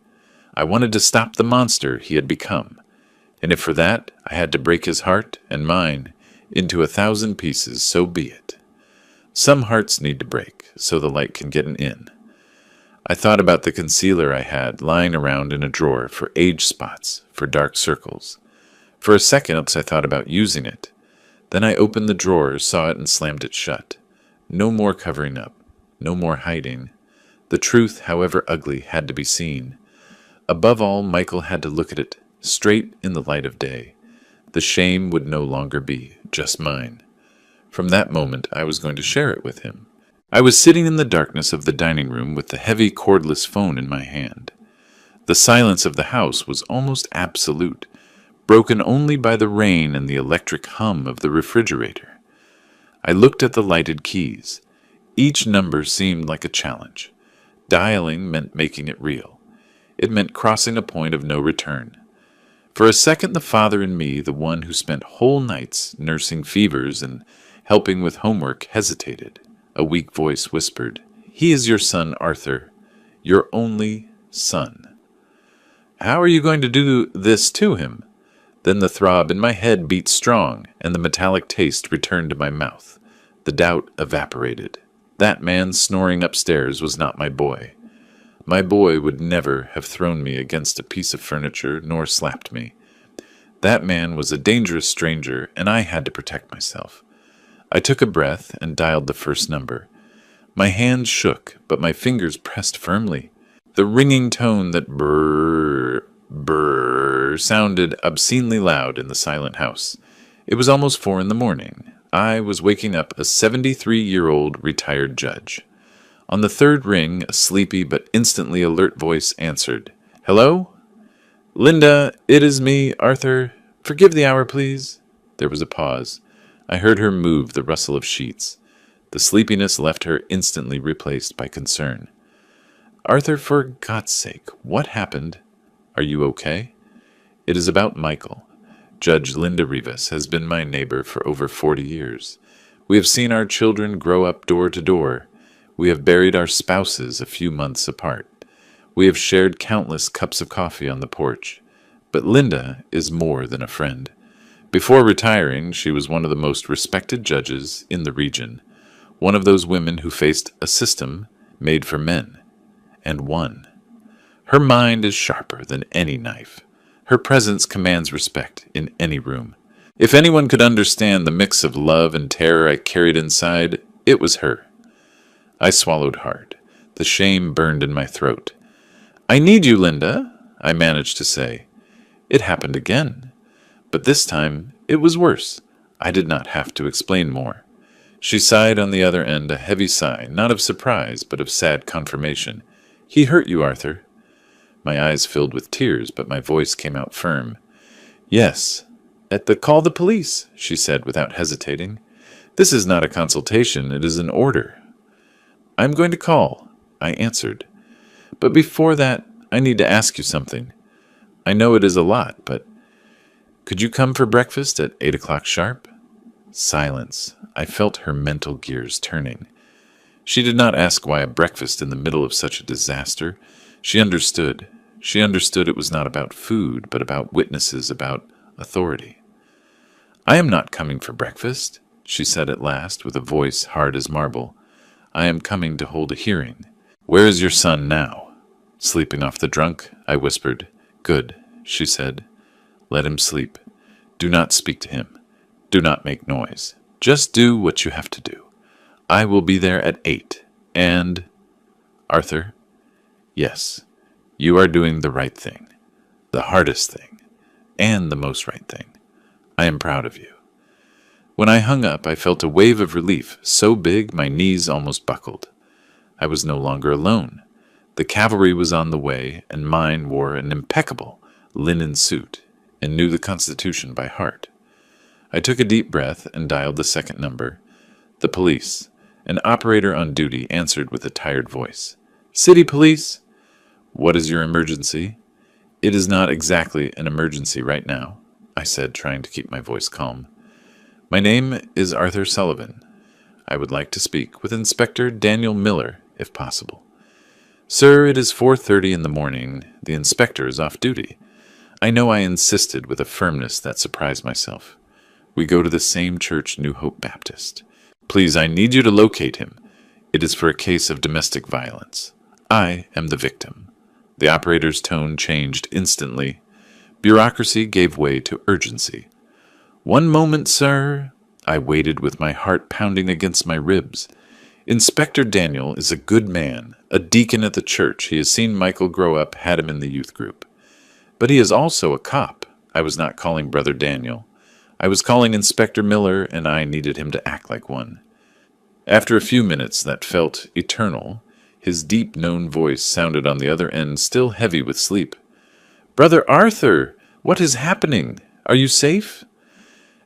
I wanted to stop the monster he had become, and if for that I had to break his heart and mine into 1,000 pieces, so be it. Some hearts need to break so the light can get in. I thought about the concealer I had lying around in a drawer for age spots, for dark circles. For a second I thought about using it. Then I opened the drawer, saw it, and slammed it shut. No more covering up, no more hiding. The truth, however ugly, had to be seen. Above all, Michael had to look at it straight in the light of day. The shame would no longer be just mine. From that moment, I was going to share it with him. I was sitting in the darkness of the dining room with the heavy cordless phone in my hand. The silence of the house was almost absolute, broken only by the rain and the electric hum of the refrigerator. I looked at the lighted keys. Each number seemed like a challenge. Dialing meant making it real. It meant crossing a point of no return. For a second, the father in me, the one who spent whole nights nursing fevers and helping with homework, hesitated. A weak voice whispered, "He is your son, Arthur, your only son." "How are you going to do this to him?" Then the throb in my head beat strong, and the metallic taste returned to my mouth. The doubt evaporated. That man snoring upstairs was not my boy. My boy would never have thrown me against a piece of furniture nor slapped me. That man was a dangerous stranger, and I had to protect myself. I took a breath and dialed the first number. My hands shook, but my fingers pressed firmly. The ringing tone that brrr, brrr sounded obscenely loud in the silent house. It was almost 4 a.m. I was waking up a 73-year-old retired judge. On the third ring, a sleepy but instantly alert voice answered. "Hello? Linda, it is me, Arthur. Forgive the hour, please." There was a pause. I heard her move the rustle of sheets. The sleepiness left her instantly replaced by concern. "Arthur, for God's sake, what happened? Are you okay?" "It is about Michael. Judge Linda Rivas has been my neighbor for over 40 years. We have seen our children grow up door to door. We have buried our spouses a few months apart. We have shared countless cups of coffee on the porch. But Linda is more than a friend. Before retiring, she was one of the most respected judges in the region, one of those women who faced a system made for men, and won. Her mind is sharper than any knife. Her presence commands respect in any room. If anyone could understand the mix of love and terror I carried inside, it was her. I swallowed hard. The shame burned in my throat. "I need you, Linda," I managed to say. It happened again. But this time, it was worse. I did not have to explain more. She sighed on the other end, a heavy sigh, not of surprise, but of sad confirmation. "He hurt you, Arthur." My eyes filled with tears, but my voice came out firm. "Yes, call the police," she said without hesitating. "This is not a consultation, it is an order." "I'm going to call," I answered. "But before that, I need to ask you something. I know it is a lot, but could you come for breakfast at 8 o'clock sharp?" Silence. I felt her mental gears turning. She did not ask why a breakfast in the middle of such a disaster. She understood. She understood it was not about food, but about witnesses, about authority. "I am not coming for breakfast," she said at last, with a voice hard as marble. "I am coming to hold a hearing." "Where is your son now?" "Sleeping off the drunk," I whispered. "Good," she said. "Let him sleep. Do not speak to him. Do not make noise. Just do what you have to do. I will be there at 8, and—" "Arthur?" "Yes, you are doing the right thing, the hardest thing, and the most right thing. I am proud of you." When I hung up, I felt a wave of relief, so big my knees almost buckled. I was no longer alone. The cavalry was on the way, and mine wore an impeccable linen suit and knew the Constitution by heart. I took a deep breath and dialed the second number. The police. An operator on duty answered with a tired voice. "City Police." "What is your emergency?" "It is not exactly an emergency right now," I said, trying to keep my voice calm. "My name is Arthur Sullivan. I would like to speak with Inspector Daniel Miller, if possible." "Sir, it is 4:30 in the morning. The inspector is off duty." I know I insisted with a firmness that surprised myself. "We go to the same church, New Hope Baptist. Please, I need you to locate him. It is for a case of domestic violence. I am the victim." The operator's tone changed instantly. Bureaucracy gave way to urgency. "One moment, sir." I waited with my heart pounding against my ribs. "Inspector Daniel is a good man, a deacon at the church. He has seen Michael grow up, had him in the youth group. But he is also a cop." I was not calling Brother Daniel. I was calling Inspector Miller, and I needed him to act like one. After a few minutes that felt eternal, his deep, known voice sounded on the other end, still heavy with sleep. "Brother Arthur, what is happening? Are you safe?"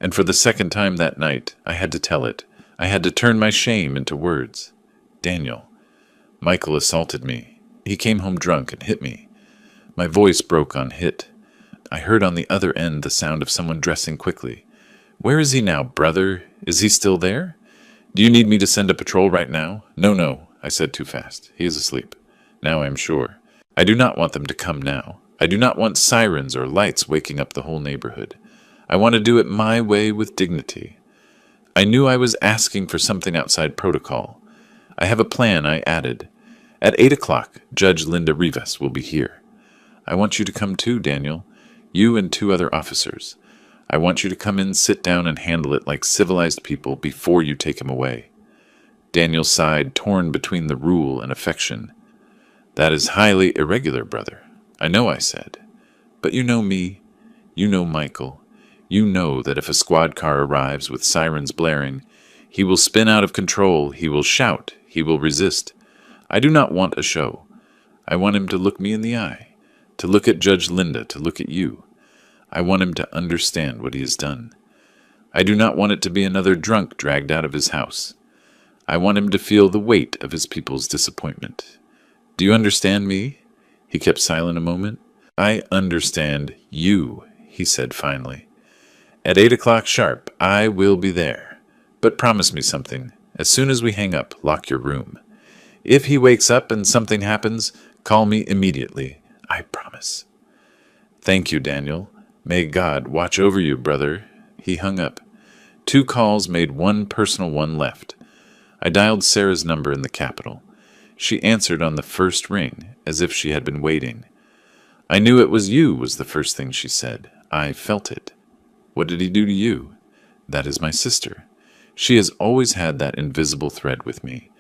And for the second time that night, I had to tell it. I had to turn my shame into words. "Daniel, Michael assaulted me. He came home drunk and hit me." My voice broke on hit. I heard on the other end the sound of someone dressing quickly. "Where is he now, brother? Is he still there? Do you need me to send a patrol right now?" No, I said too fast. "He is asleep. Now I am sure. I do not want them to come now. I do not want sirens or lights waking up the whole neighborhood. I want to do it my way with dignity." I knew I was asking for something outside protocol. "I have a plan," I added. "At 8 o'clock, Judge Linda Rivas will be here. I want you to come too, Daniel. You and 2 other officers. I want you to come in, sit down, and handle it like civilized people before you take him away." Daniel sighed, torn between the rule and affection. "That is highly irregular, brother." "I know," I said. "But you know me. You know Michael. You know that if a squad car arrives with sirens blaring, he will spin out of control, he will shout, he will resist. I do not want a show. I want him to look me in the eye, to look at Judge Linda, to look at you. I want him to understand what he has done. I do not want it to be another drunk dragged out of his house. I want him to feel the weight of his people's disappointment. Do you understand me?" He kept silent a moment. "I understand you," he said finally. "At 8 o'clock sharp, I will be there. But promise me something. As soon as we hang up, lock your room. If he wakes up and something happens, call me immediately. I promise." "Thank you, Daniel. May God watch over you, brother." He hung up. 2 calls made one personal one left. I dialed Sarah's number in the Capitol. She answered on the first ring, as if she had been waiting. "I knew it was you," was the first thing she said. "I felt it." "What did he do to you?" "That is my sister. She has always had that invisible thread with me."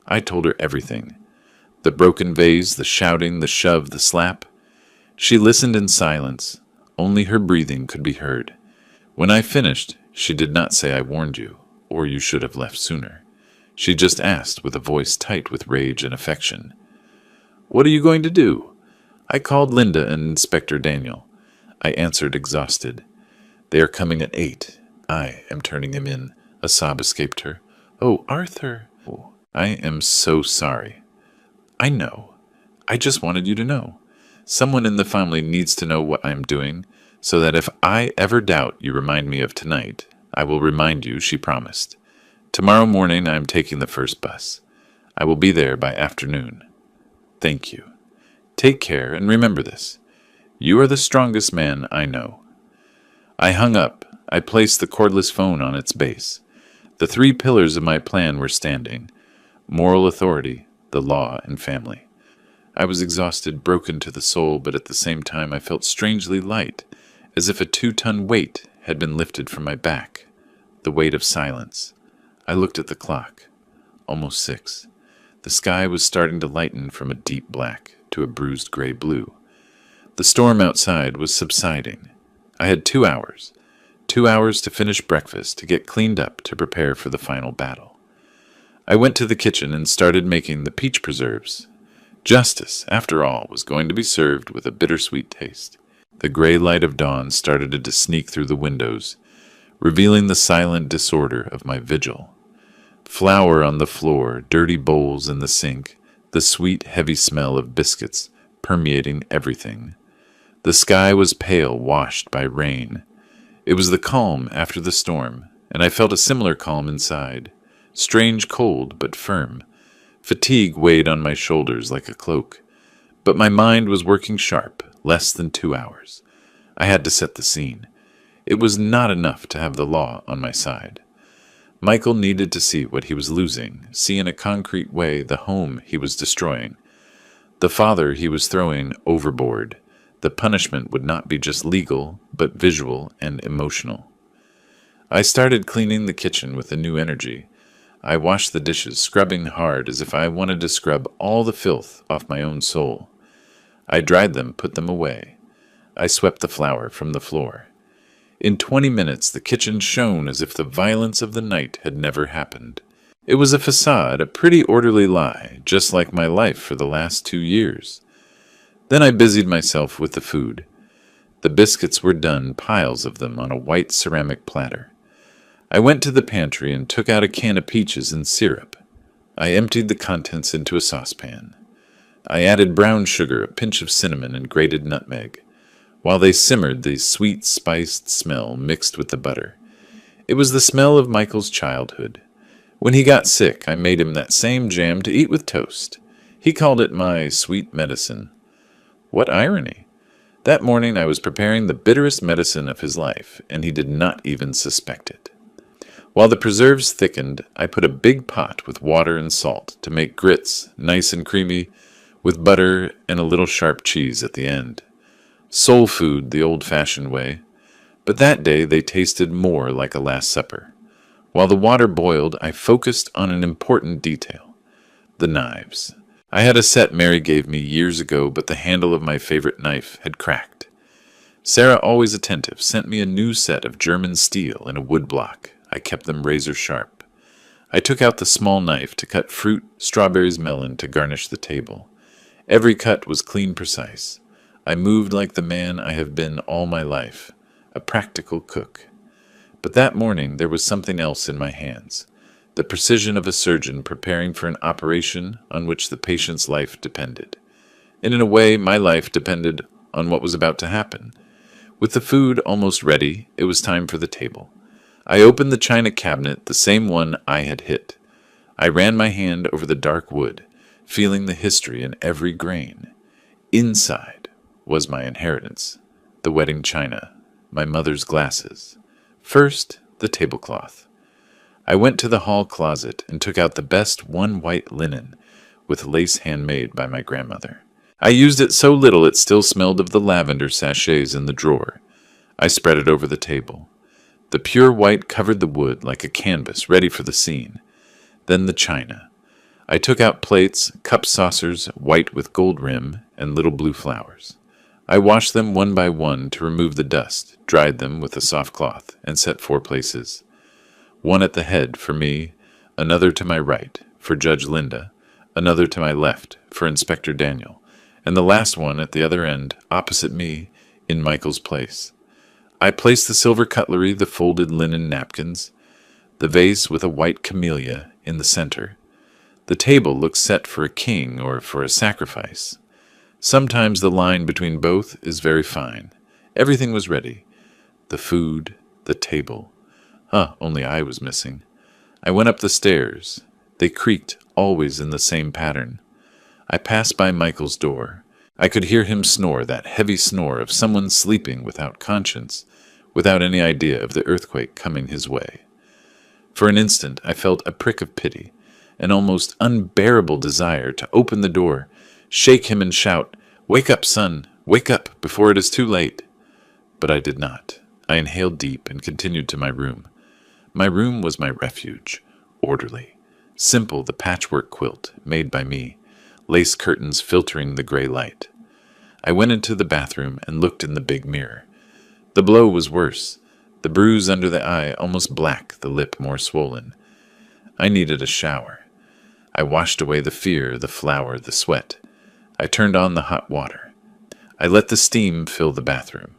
I told her everything. The broken vase, the shouting, the shove, the slap. She listened in silence. Only her breathing could be heard. When I finished, she did not say "I warned you," or "You should have left sooner." She just asked, with a voice tight with rage and affection, "What are you going to do?" "I called Linda and Inspector Daniel." I answered, exhausted. "They are coming at 8. I am turning him in." A sob escaped her. "Oh, Arthur." "Oh, I am so sorry." "I know. I just wanted you to know. Someone in the family needs to know what I am doing, so that if I ever doubt you remind me of tonight, I will remind you," she promised. "Tomorrow morning I am taking the first bus. I will be there by afternoon. Thank you. Take care, and remember this. You are the strongest man I know." I hung up. I placed the cordless phone on its base. The 3 pillars of my plan were standing: moral authority, the law, and family. I was exhausted, broken to the soul, but at the same time I felt strangely light, as if a 2-ton weight had been lifted from my back, the weight of silence. I looked at the clock. Almost 6. The sky was starting to lighten from a deep black to a bruised gray blue. The storm outside was subsiding. I had 2 hours. 2 hours to finish breakfast, to get cleaned up, to prepare for the final battle. I went to the kitchen and started making the peach preserves. Justice, after all, was going to be served with a bittersweet taste. The gray light of dawn started to sneak through the windows, revealing the silent disorder of my vigil. Flour on the floor, dirty bowls in the sink, the sweet, heavy smell of biscuits permeating everything. The sky was pale, washed by rain. It was the calm after the storm, and I felt a similar calm inside. Strange cold, but firm. Fatigue weighed on my shoulders like a cloak. But my mind was working sharp, less than 2 hours. I had to set the scene. It was not enough to have the law on my side. Michael needed to see what he was losing, see in a concrete way the home he was destroying, the father he was throwing overboard. The punishment would not be just legal, but visual and emotional. I started cleaning the kitchen with a new energy. I washed the dishes, scrubbing hard as if I wanted to scrub all the filth off my own soul. I dried them, put them away. I swept the flour from the floor. In 20 minutes, the kitchen shone as if the violence of the night had never happened. It was a facade, a pretty orderly lie, just like my life for the last 2 years. Then I busied myself with the food. The biscuits were done, piles of them on a white ceramic platter. I went to the pantry and took out a can of peaches and syrup. I emptied the contents into a saucepan. I added brown sugar, a pinch of cinnamon, and grated nutmeg. While they simmered, the sweet, spiced smell mixed with the butter. It was the smell of Michael's childhood. When he got sick, I made him that same jam to eat with toast. He called it my sweet medicine. What irony! That morning I was preparing the bitterest medicine of his life, and he did not even suspect it. While the preserves thickened, I put a big pot with water and salt to make grits, nice and creamy, with butter and a little sharp cheese at the end. Soul food the old-fashioned way, but that day they tasted more like a Last Supper. While the water boiled, I focused on an important detail: the knives. I had a set Mary gave me years ago, but the handle of my favorite knife had cracked. Sarah, always attentive, sent me a new set of German steel in a wood block. I kept them razor sharp. I took out the small knife to cut fruit, strawberries, melon, to garnish the table. Every cut was clean, precise. I moved like the man I have been all my life, a practical cook. But that morning there was something else in my hands, the precision of a surgeon preparing for an operation on which the patient's life depended. And in a way, my life depended on what was about to happen. With the food almost ready, it was time for the table. I opened the china cabinet, the same one I had hit. I ran my hand over the dark wood, feeling the history in every grain. Inside was my inheritance, the wedding china, my mother's glasses. First, the tablecloth. I went to the hall closet and took out the best one white linen, with lace handmade by my grandmother. I used it so little it still smelled of the lavender sachets in the drawer. I spread it over the table. The pure white covered the wood like a canvas ready for the scene. Then the china. I took out plates, cup saucers, white with gold rim, and little blue flowers. I washed them one by one to remove the dust, dried them with a soft cloth, and set 4 places. One at the head for me, another to my right for Judge Linda, another to my left for Inspector Daniel, and the last one at the other end, opposite me, in Michael's place. I placed the silver cutlery, the folded linen napkins, the vase with a white camellia in the center. The table looked set for a king or for a sacrifice. Sometimes the line between both is very fine. Everything was ready. The food, the table. Only I was missing. I went up the stairs. They creaked, always in the same pattern. I passed by Michael's door. I could hear him snore, that heavy snore of someone sleeping without conscience, without any idea of the earthquake coming his way. For an instant I felt a prick of pity, an almost unbearable desire to open the door, shake him and shout, "Wake up, son! Wake up before it is too late!" But I did not. I inhaled deep and continued to my room. My room was my refuge, orderly, simple, the patchwork quilt made by me, lace curtains filtering the gray light. I went into the bathroom and looked in the big mirror. The blow was worse. The bruise under the eye almost black, the lip more swollen. I needed a shower. I washed away the fear, the flour, the sweat. I turned on the hot water. I let the steam fill the bathroom.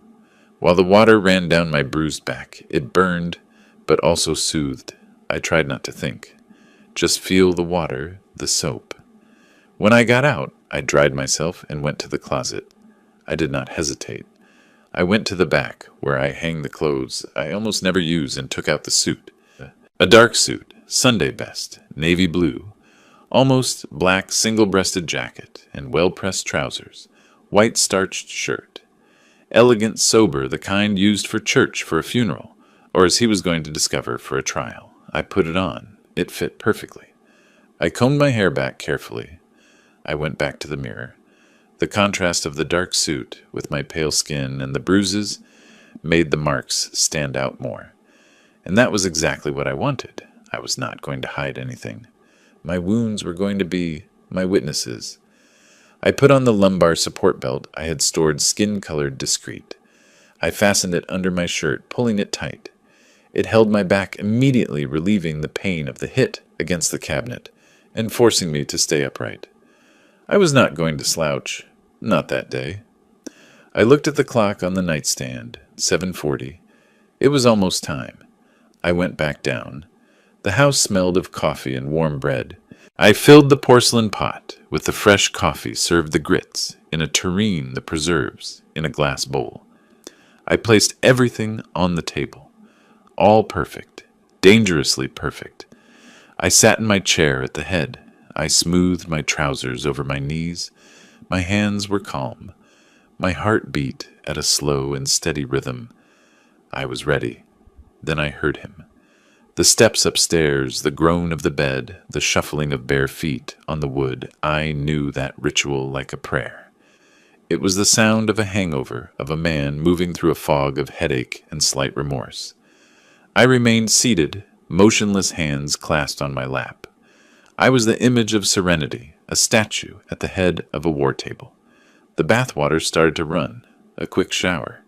While the water ran down my bruised back, it burned, but also soothed. I tried not to think. Just feel the water, the soap. When I got out, I dried myself and went to the closet. I did not hesitate. I went to the back, where I hang the clothes I almost never use, and took out the suit. A dark suit, Sunday best, navy blue, almost black single-breasted jacket, and well-pressed trousers, white starched shirt. Elegant, sober, the kind used for church for a funeral, or as he was going to discover, for a trial. I put it on. It fit perfectly. I combed my hair back carefully. I went back to the mirror. The contrast of the dark suit with my pale skin and the bruises made the marks stand out more. And that was exactly what I wanted. I was not going to hide anything. My wounds were going to be my witnesses. I put on the lumbar support belt I had stored skin-colored discreet. I fastened it under my shirt, pulling it tight. It held my back immediately, relieving the pain of the hit against the cabinet and forcing me to stay upright. I was not going to slouch. Not that day. I looked at the clock on the nightstand, 7:40. It was almost time. I went back down. The house smelled of coffee and warm bread. I filled the porcelain pot with the fresh coffee, served the grits, in a tureen the preserves, in a glass bowl. I placed everything on the table. All perfect, dangerously perfect. I sat in my chair at the head. I smoothed my trousers over my knees. My hands were calm. My heart beat at a slow and steady rhythm. I was ready. Then I heard him. The steps upstairs, the groan of the bed, the shuffling of bare feet on the wood. I knew that ritual like a prayer. It was the sound of a hangover, of a man moving through a fog of headache and slight remorse. I remained seated, motionless, hands clasped on my lap. I was the image of serenity, a statue at the head of a war table. The bathwater started to run, a quick shower.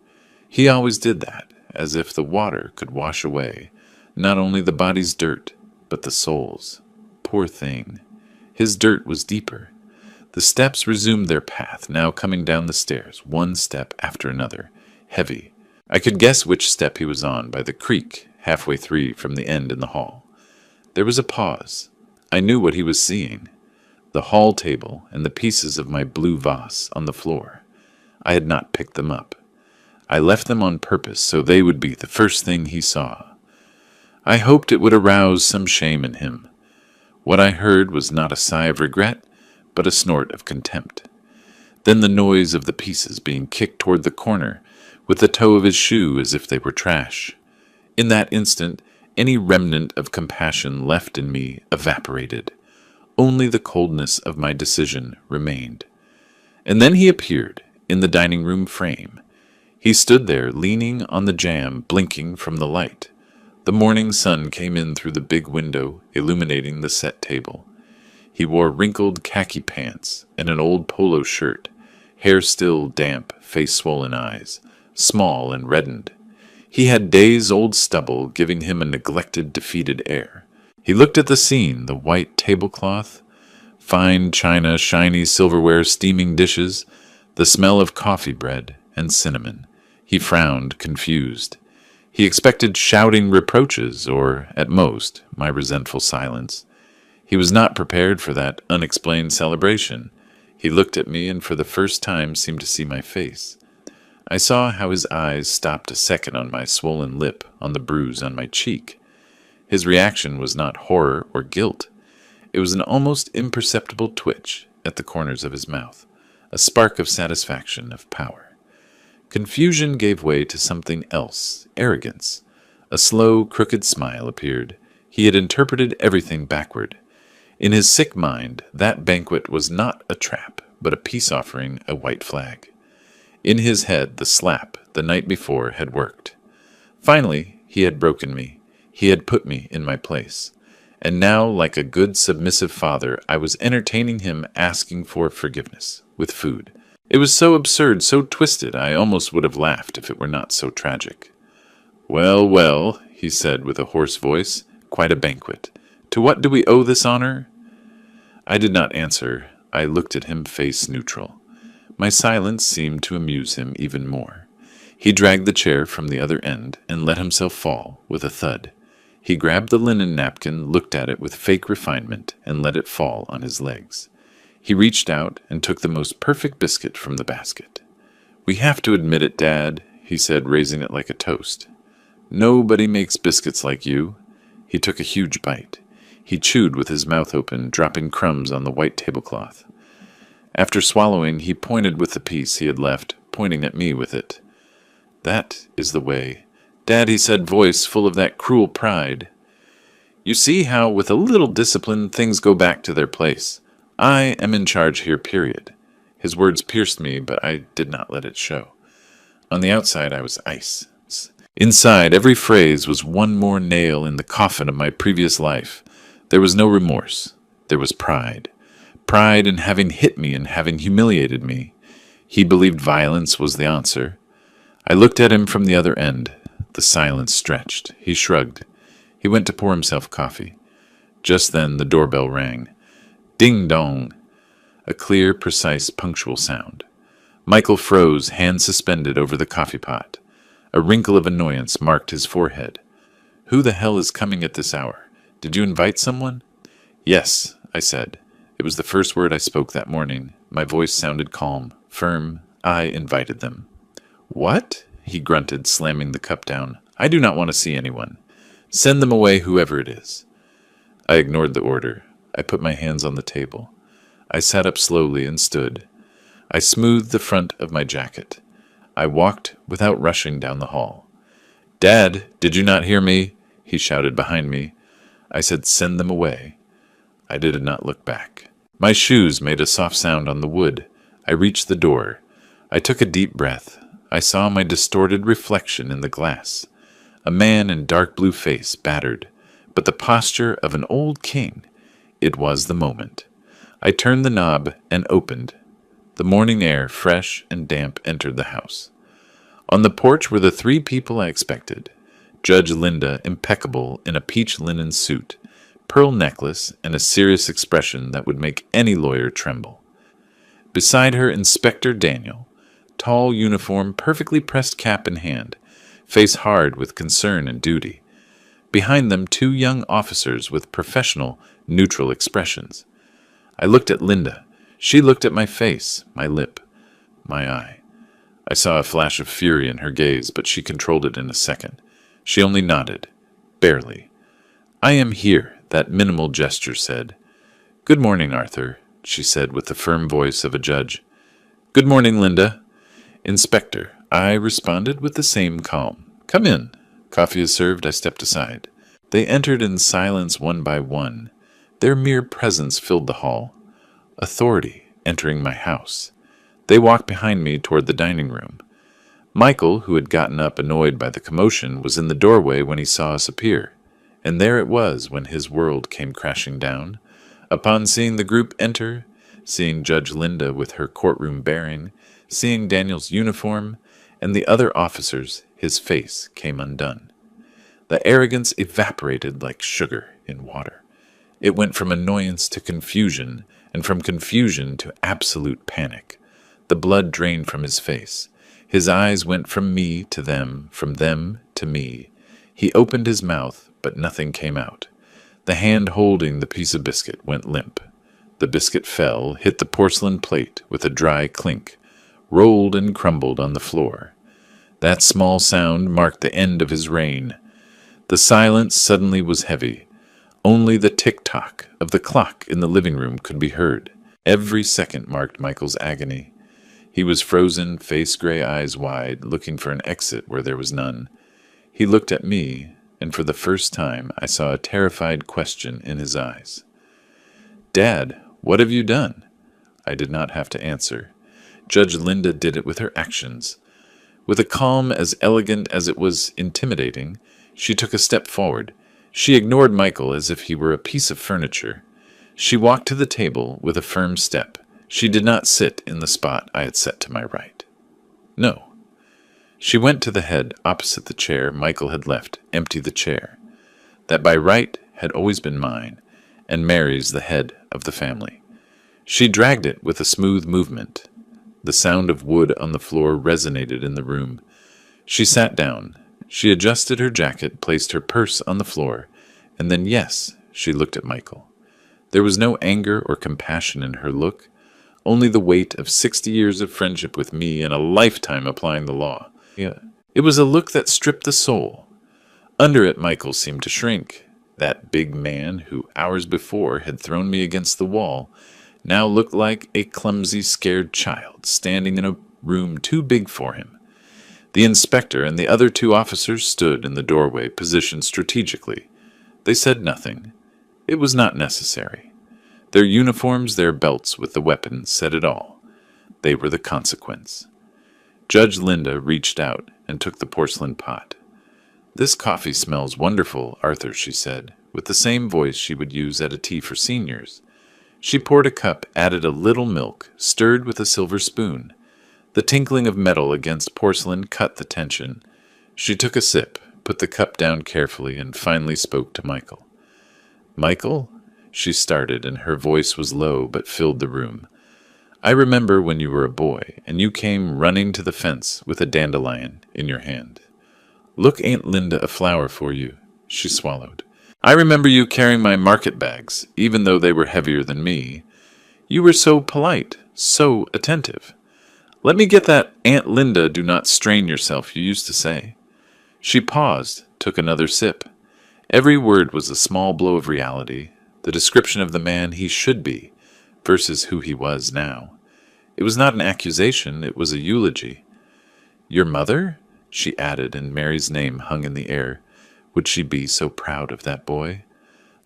He always did that, as if the water could wash away not only the body's dirt, but the soul's. Poor thing. His dirt was deeper. The steps resumed their path, now coming down the stairs, one step after another, heavy. I could guess which step he was on by the creak halfway through from the end in the hall. There was a pause. I knew what he was seeing. The hall table and the pieces of my blue vase on the floor. I had not picked them up. I left them on purpose so they would be the first thing he saw. I hoped it would arouse some shame in him. What I heard was not a sigh of regret, but a snort of contempt. Then the noise of the pieces being kicked toward the corner with the toe of his shoe as if they were trash. In that instant, any remnant of compassion left in me evaporated. Only the coldness of my decision remained. And then he appeared in the dining room frame. He stood there, leaning on the jamb, blinking from the light. The morning sun came in through the big window, illuminating the set table. He wore wrinkled khaki pants and an old polo shirt, hair still damp, face swollen, eyes small and reddened. He had days-old stubble, giving him a neglected, defeated air. He looked at the scene, the white tablecloth, fine china, shiny silverware, steaming dishes, the smell of coffee bread and cinnamon. He frowned, confused. He expected shouting reproaches, or, at most, my resentful silence. He was not prepared for that unexplained celebration. He looked at me and for the first time seemed to see my face. I saw how his eyes stopped a second on my swollen lip, on the bruise on my cheek. His reaction was not horror or guilt. It was an almost imperceptible twitch at the corners of his mouth, a spark of satisfaction, of power. Confusion gave way to something else, arrogance. A slow, crooked smile appeared. He had interpreted everything backward. In his sick mind, that banquet was not a trap, but a peace offering, a white flag. In his head, the slap the night before had worked. Finally, he had broken me. He had put me in my place. And now, like a good submissive father, I was entertaining him, asking for forgiveness, with food. It was so absurd, so twisted, I almost would have laughed if it were not so tragic. "Well, well," he said with a hoarse voice, "quite a banquet. To what do we owe this honor?" I did not answer. I looked at him face neutral. My silence seemed to amuse him even more. He dragged the chair from the other end and let himself fall with a thud. He grabbed the linen napkin, looked at it with fake refinement, and let it fall on his legs. He reached out and took the most perfect biscuit from the basket. "We have to admit it, Dad," he said, raising it like a toast. "Nobody makes biscuits like you." He took a huge bite. He chewed with his mouth open, dropping crumbs on the white tablecloth. After swallowing, he pointed with the piece he had left, pointing at me with it. "That is the way." "Dad," he said, voice full of that cruel pride. "You see how, with a little discipline, things go back to their place. I am in charge here, period." His words pierced me, but I did not let it show. On the outside, I was ice. Inside, every phrase was one more nail in the coffin of my previous life. There was no remorse. There was pride. Pride in having hit me and having humiliated me. He believed violence was the answer. I looked at him from the other end. The silence stretched. He shrugged. He went to pour himself coffee. Just then the doorbell rang. Ding dong! A clear, precise, punctual sound. Michael froze, hand suspended over the coffee pot. A wrinkle of annoyance marked his forehead. "Who the hell is coming at this hour? Did you invite someone?" "Yes," I said. It was the first word I spoke that morning. My voice sounded calm, firm. "I invited them." "What?" he grunted, slamming the cup down. "I do not want to see anyone. Send them away, whoever it is." I ignored the order. I put my hands on the table. I sat up slowly and stood. I smoothed the front of my jacket. I walked without rushing down the hall. "Dad, did you not hear me?" he shouted behind me. I said, "Send them away." I did not look back. My shoes made a soft sound on the wood. I reached the door. I took a deep breath. I saw my distorted reflection in the glass. A man in dark blue face, battered, but the posture of an old king. It was the moment. I turned the knob and opened. The morning air, fresh and damp, entered the house. On the porch were the three people I expected. Judge Linda, impeccable, in a peach linen suit, pearl necklace, and a serious expression that would make any lawyer tremble. Beside her, Inspector Daniel, tall uniform, perfectly pressed cap in hand, face hard with concern and duty. Behind them, two young officers with professional, neutral expressions. I looked at Linda. She looked at my face, my lip, my eye. I saw a flash of fury in her gaze, but she controlled it in a second. She only nodded, barely. "I am here," that minimal gesture said. "Good morning, Arthur," she said with the firm voice of a judge. "Good morning, Linda." "Inspector," I responded with the same calm. "Come in." "Coffee is served." I stepped aside. They entered in silence one by one. Their mere presence filled the hall. Authority entering my house. They walked behind me toward the dining room. Michael, who had gotten up annoyed by the commotion, was in the doorway when he saw us appear. And there it was when his world came crashing down. Upon seeing the group enter, seeing Judge Linda with her courtroom bearing, seeing Daniel's uniform, and the other officers, his face came undone. The arrogance evaporated like sugar in water. It went from annoyance to confusion, and from confusion to absolute panic. The blood drained from his face. His eyes went from me to them, from them to me. He opened his mouth, but nothing came out. The hand holding the piece of biscuit went limp. The biscuit fell, hit the porcelain plate with a dry clink, rolled and crumbled on the floor. That small sound marked the end of his reign. The silence suddenly was heavy. Only the tick-tock of the clock in the living room could be heard. Every second marked Michael's agony. He was frozen, face gray, eyes wide, looking for an exit where there was none. He looked at me, and for the first time I saw a terrified question in his eyes. "Dad, what have you done?" I did not have to answer. Judge Linda did it with her actions. With a calm as elegant as it was intimidating, she took a step forward. She ignored Michael as if he were a piece of furniture. She walked to the table with a firm step. She did not sit in the spot I had set to my right. No. She went to the head opposite the chair Michael had left, empty the chair. That by right had always been mine, and Mary's the head of the family. She dragged it with a smooth movement. The sound of wood on the floor resonated in the room. She sat down. She adjusted her jacket, placed her purse on the floor, and then, yes, she looked at Michael. There was no anger or compassion in her look, only the weight of 60 years of friendship with me and a lifetime applying the law. It was a look that stripped the soul. Under it, Michael seemed to shrink. That big man who hours before had thrown me against the wall now looked like a clumsy, scared child standing in a room too big for him. The inspector and the other 2 officers stood in the doorway, positioned strategically. They said nothing. It was not necessary. Their uniforms, their belts with the weapons, said it all. They were the consequence. Judge Linda reached out and took the porcelain pot. "This coffee smells wonderful, Arthur," she said, with the same voice she would use at a tea for seniors. She poured a cup, added a little milk, stirred with a silver spoon. The tinkling of metal against porcelain cut the tension. She took a sip, put the cup down carefully, and finally spoke to Michael. "Michael," she started, and her voice was low but filled the room. "I remember when you were a boy, and you came running to the fence with a dandelion in your hand. Look, Aunt Linda, a flower for you." She swallowed. "I remember you carrying my market bags, even though they were heavier than me. You were so polite, so attentive. Let me get that Aunt Linda, do not strain yourself, you used to say." She paused, took another sip. Every word was a small blow of reality, the description of the man he should be, versus who he was now. It was not an accusation, it was a eulogy. "Your mother?" she added, and Mary's name hung in the air. Would she be so proud of that boy?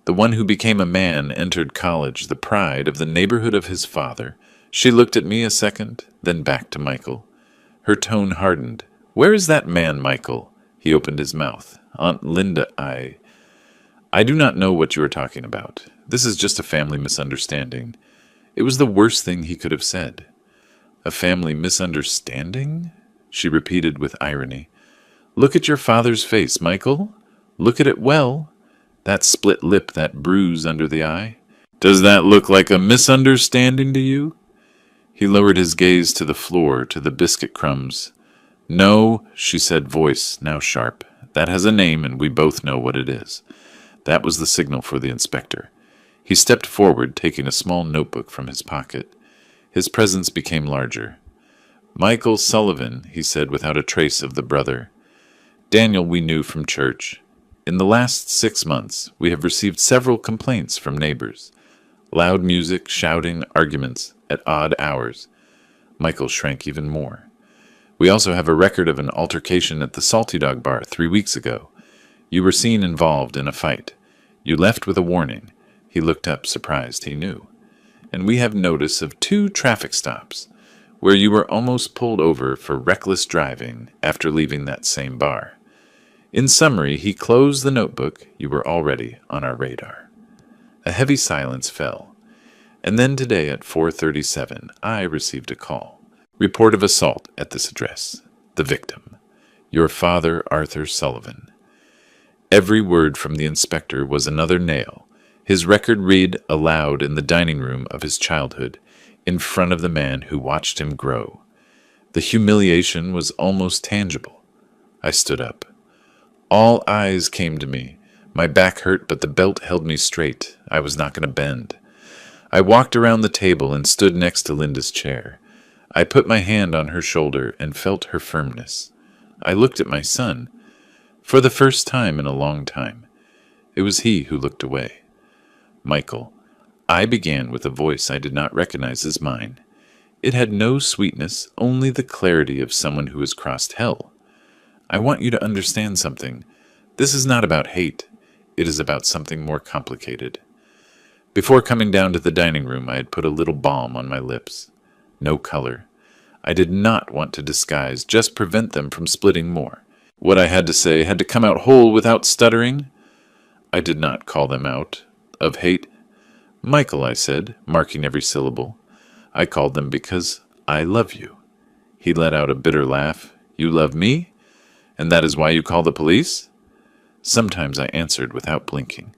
The one who became a man, entered college, the pride of the neighborhood of his father. She looked at me a second, then back to Michael. Her tone hardened. "Where is that man, Michael?" He opened his mouth. "Aunt Linda, I do not know what you are talking about. This is just a family misunderstanding." It was the worst thing he could have said. "A family misunderstanding?" she repeated with irony. "Look at your father's face, Michael. Look at it well. That split lip, that bruise under the eye. Does that look like a misunderstanding to you?" He lowered his gaze to the floor, to the biscuit crumbs. "No," she said, voice now sharp. "That has a name, and we both know what it is." That was the signal for the inspector. He stepped forward, taking a small notebook from his pocket. His presence became larger. "Michael Sullivan," he said without a trace of the brother. "Daniel we knew from church. In the last 6 months, we have received several complaints from neighbors. Loud music, shouting, arguments at odd hours." Michael shrank even more. "We also have a record of an altercation at the Salty Dog Bar 3 weeks ago. You were seen involved in a fight. You left with a warning." He looked up, surprised. He knew. "And we have notice of 2 traffic stops, where you were almost pulled over for reckless driving after leaving that same bar. In summary," he closed the notebook, "you were already on our radar." A heavy silence fell. And then today at 4:37, I received a call. "Report of assault at this address. The victim, your father, Arthur Sullivan." Every word from the inspector was another nail. His record read aloud in the dining room of his childhood, in front of the man who watched him grow. The humiliation was almost tangible. I stood up. All eyes came to me. My back hurt, but the belt held me straight. I was not going to bend. I walked around the table and stood next to Linda's chair. I put my hand on her shoulder and felt her firmness. I looked at my son. For the first time in a long time. It was he who looked away. "Michael," I began with a voice I did not recognize as mine. It had no sweetness, only the clarity of someone who has crossed hell. "I want you to understand something. This is not about hate. It is about something more complicated." Before coming down to the dining room, I had put a little balm on my lips. No color. I did not want to disguise, just prevent them from splitting more. What I had to say had to come out whole without stuttering. I did not call them out. Of hate. "Michael," I said, marking every syllable. "I called them because I love you." He let out a bitter laugh. You love me? And that is why you call the police? Sometimes I answered without blinking.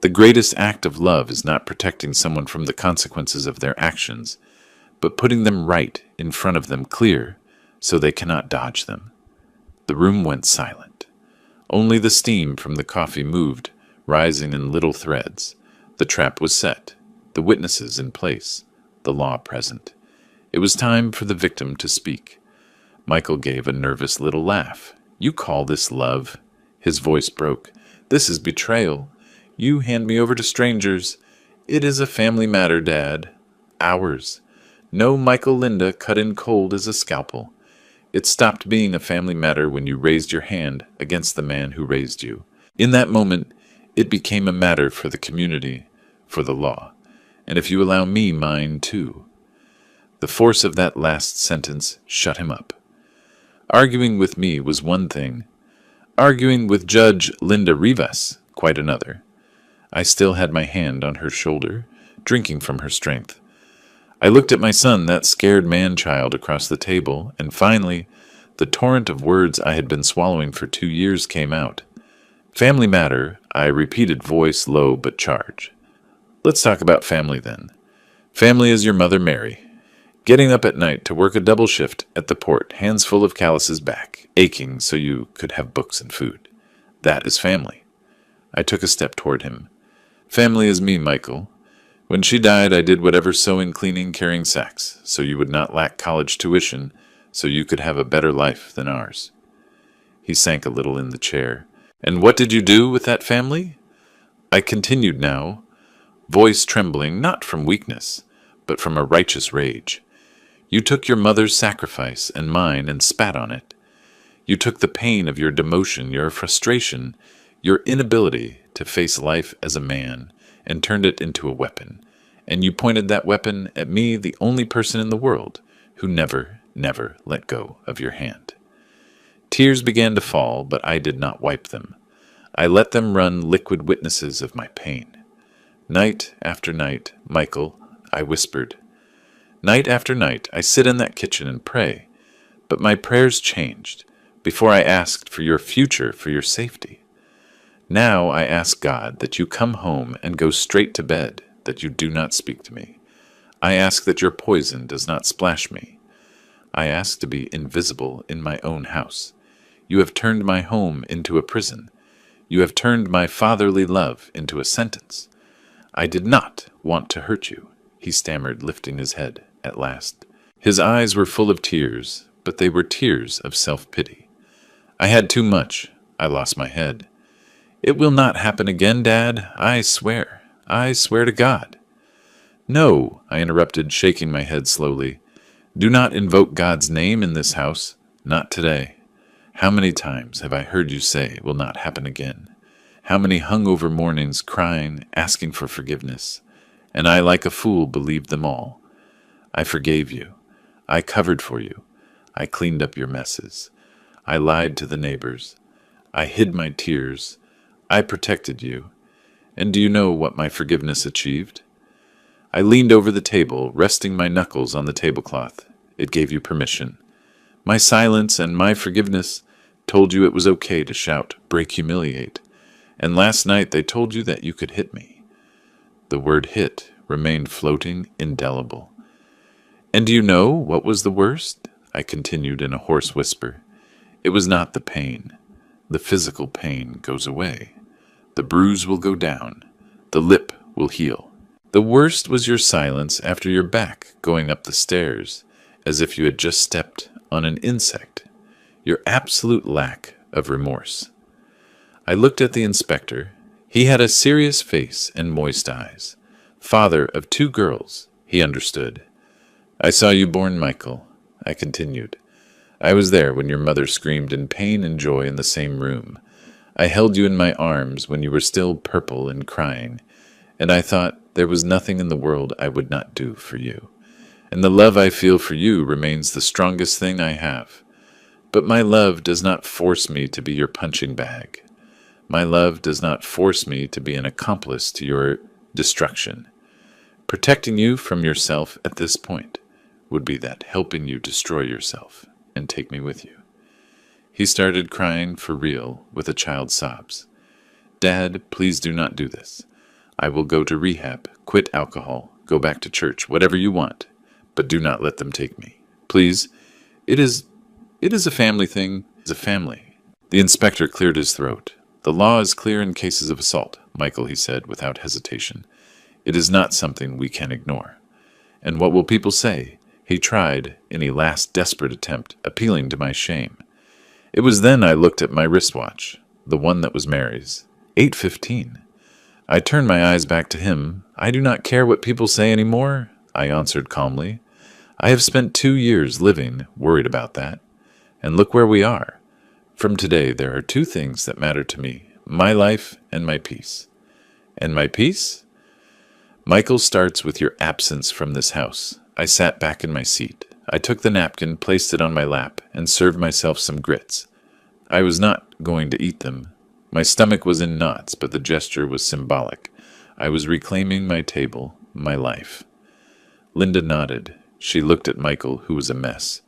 The greatest act of love is not protecting someone from the consequences of their actions, but putting them right in front of them clear so they cannot dodge them. The room went silent. Only the steam from the coffee moved, rising in little threads. The trap was set, the witnesses in place, the law present. It was time for the victim to speak. Michael gave a nervous little laugh. You call this love? His voice broke. This is betrayal. You hand me over to strangers. It is a family matter, Dad. Ours. No Michael Linda cut in cold as a scalpel. It stopped being a family matter when you raised your hand against the man who raised you. In that moment, it became a matter for the community, for the law, and if you allow me, mine too. The force of that last sentence shut him up. Arguing with me was one thing. Arguing with Judge Linda Rivas, quite another. I still had my hand on her shoulder, drinking from her strength. I looked at my son, that scared man-child across the table, and finally, the torrent of words I had been swallowing for 2 years came out. Family matter, I repeated, voice low but charged. Let's talk about family then. Family is your mother Mary, getting up at night to work a double shift at the port, hands full of calluses back, aching so you could have books and food. That is family. I took a step toward him. Family is me, Michael. When she died, I did whatever sewing, cleaning, carrying sacks, so you would not lack college tuition, so you could have a better life than ours. He sank a little in the chair. And what did you do with that family? I continued now, voice trembling not from weakness, but from a righteous rage. You took your mother's sacrifice and mine and spat on it. You took the pain of your demotion, your frustration, your inability to face life as a man, and turned it into a weapon. And you pointed that weapon at me, the only person in the world who never, never let go of your hand. Tears began to fall, but I did not wipe them. I let them run liquid witnesses of my pain. Night after night, Michael, I whispered. Night after night, I sit in that kitchen and pray. But my prayers changed. Before I asked for your future, for your safety. Now I ask God that you come home and go straight to bed, that you do not speak to me. I ask that your poison does not splash me. I ask to be invisible in my own house. You have turned my home into a prison. You have turned my fatherly love into a sentence. I did not want to hurt you, he stammered, lifting his head at last. His eyes were full of tears, but they were tears of self-pity. I had too much. I lost my head. It will not happen again, Dad. I swear. I swear to God. No, I interrupted, shaking my head slowly. Do not invoke God's name in this house. Not today. How many times have I heard you say it will not happen again? How many hungover mornings crying, asking for forgiveness? And I, like a fool, believed them all. I forgave you. I covered for you. I cleaned up your messes. I lied to the neighbors. I hid my tears. I protected you. And do you know what my forgiveness achieved? I leaned over the table, resting my knuckles on the tablecloth. It gave you permission. My silence and my forgiveness told you it was okay to shout, break, humiliate. And last night they told you that you could hit me. The word hit remained floating, indelible. And do you know what was the worst? I continued in a hoarse whisper. It was not the pain. The physical pain goes away. The bruise will go down. The lip will heal. The worst was your silence after your back going up the stairs, as if you had just stepped on an insect. Your absolute lack of remorse. I looked at the inspector. He had a serious face and moist eyes. Father of 2 girls, he understood. I saw you born, Michael, I continued. I was there when your mother screamed in pain and joy in the same room. I held you in my arms when you were still purple and crying, and I thought there was nothing in the world I would not do for you. And the love I feel for you remains the strongest thing I have. But my love does not force me to be your punching bag. My love does not force me to be an accomplice to your destruction. Protecting you from yourself at this point would be that helping you destroy yourself and take me with you. He started crying for real with a child's sobs. Dad, please do not do this. I will go to rehab, quit alcohol, go back to church, whatever you want, but do not let them take me. Please, it is a family thing. It's a family. The inspector cleared his throat. The law is clear in cases of assault, Michael, he said without hesitation. It is not something we can ignore. And what will people say? He tried, in a last desperate attempt, appealing to my shame. It was then I looked at my wristwatch, the one that was Mary's. 8:15. I turned my eyes back to him. I do not care what people say any more, I answered calmly. I have spent 2 years living, worried about that. And look where we are. From today, there are 2 things that matter to me, my life and my peace. And my peace? Michael starts with your absence from this house. I sat back in my seat. I took the napkin, placed it on my lap, and served myself some grits. I was not going to eat them. My stomach was in knots, but the gesture was symbolic. I was reclaiming my table, my life. Linda nodded. She looked at Michael, who was a mess.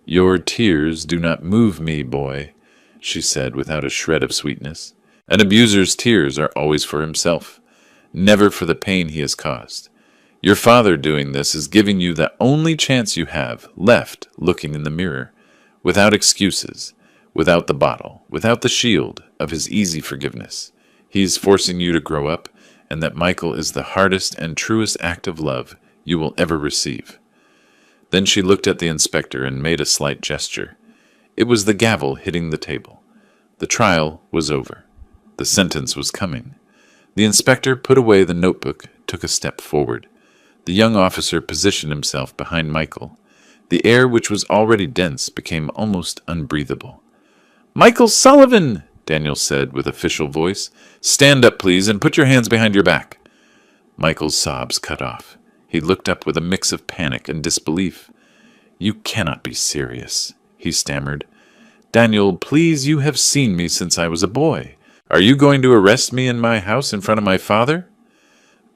Your tears do not move me, boy, she said without a shred of sweetness. An abuser's tears are always for himself, never for the pain he has caused. Your father doing this is giving you the only chance you have left looking in the mirror, without excuses, without the bottle, without the shield of his easy forgiveness. He is forcing you to grow up, and that Michael is the hardest and truest act of love you will ever receive. Then she looked at the inspector and made a slight gesture. It was the gavel hitting the table. The trial was over. The sentence was coming. The inspector put away the notebook, took a step forward. The young officer positioned himself behind Michael. The air, which was already dense, became almost unbreathable. Michael Sullivan, Daniel said with official voice. Stand up, please, and put your hands behind your back. Michael's sobs cut off. He looked up with a mix of panic and disbelief. You cannot be serious, he stammered. Daniel, please, you have seen me since I was a boy. Are you going to arrest me in my house in front of my father?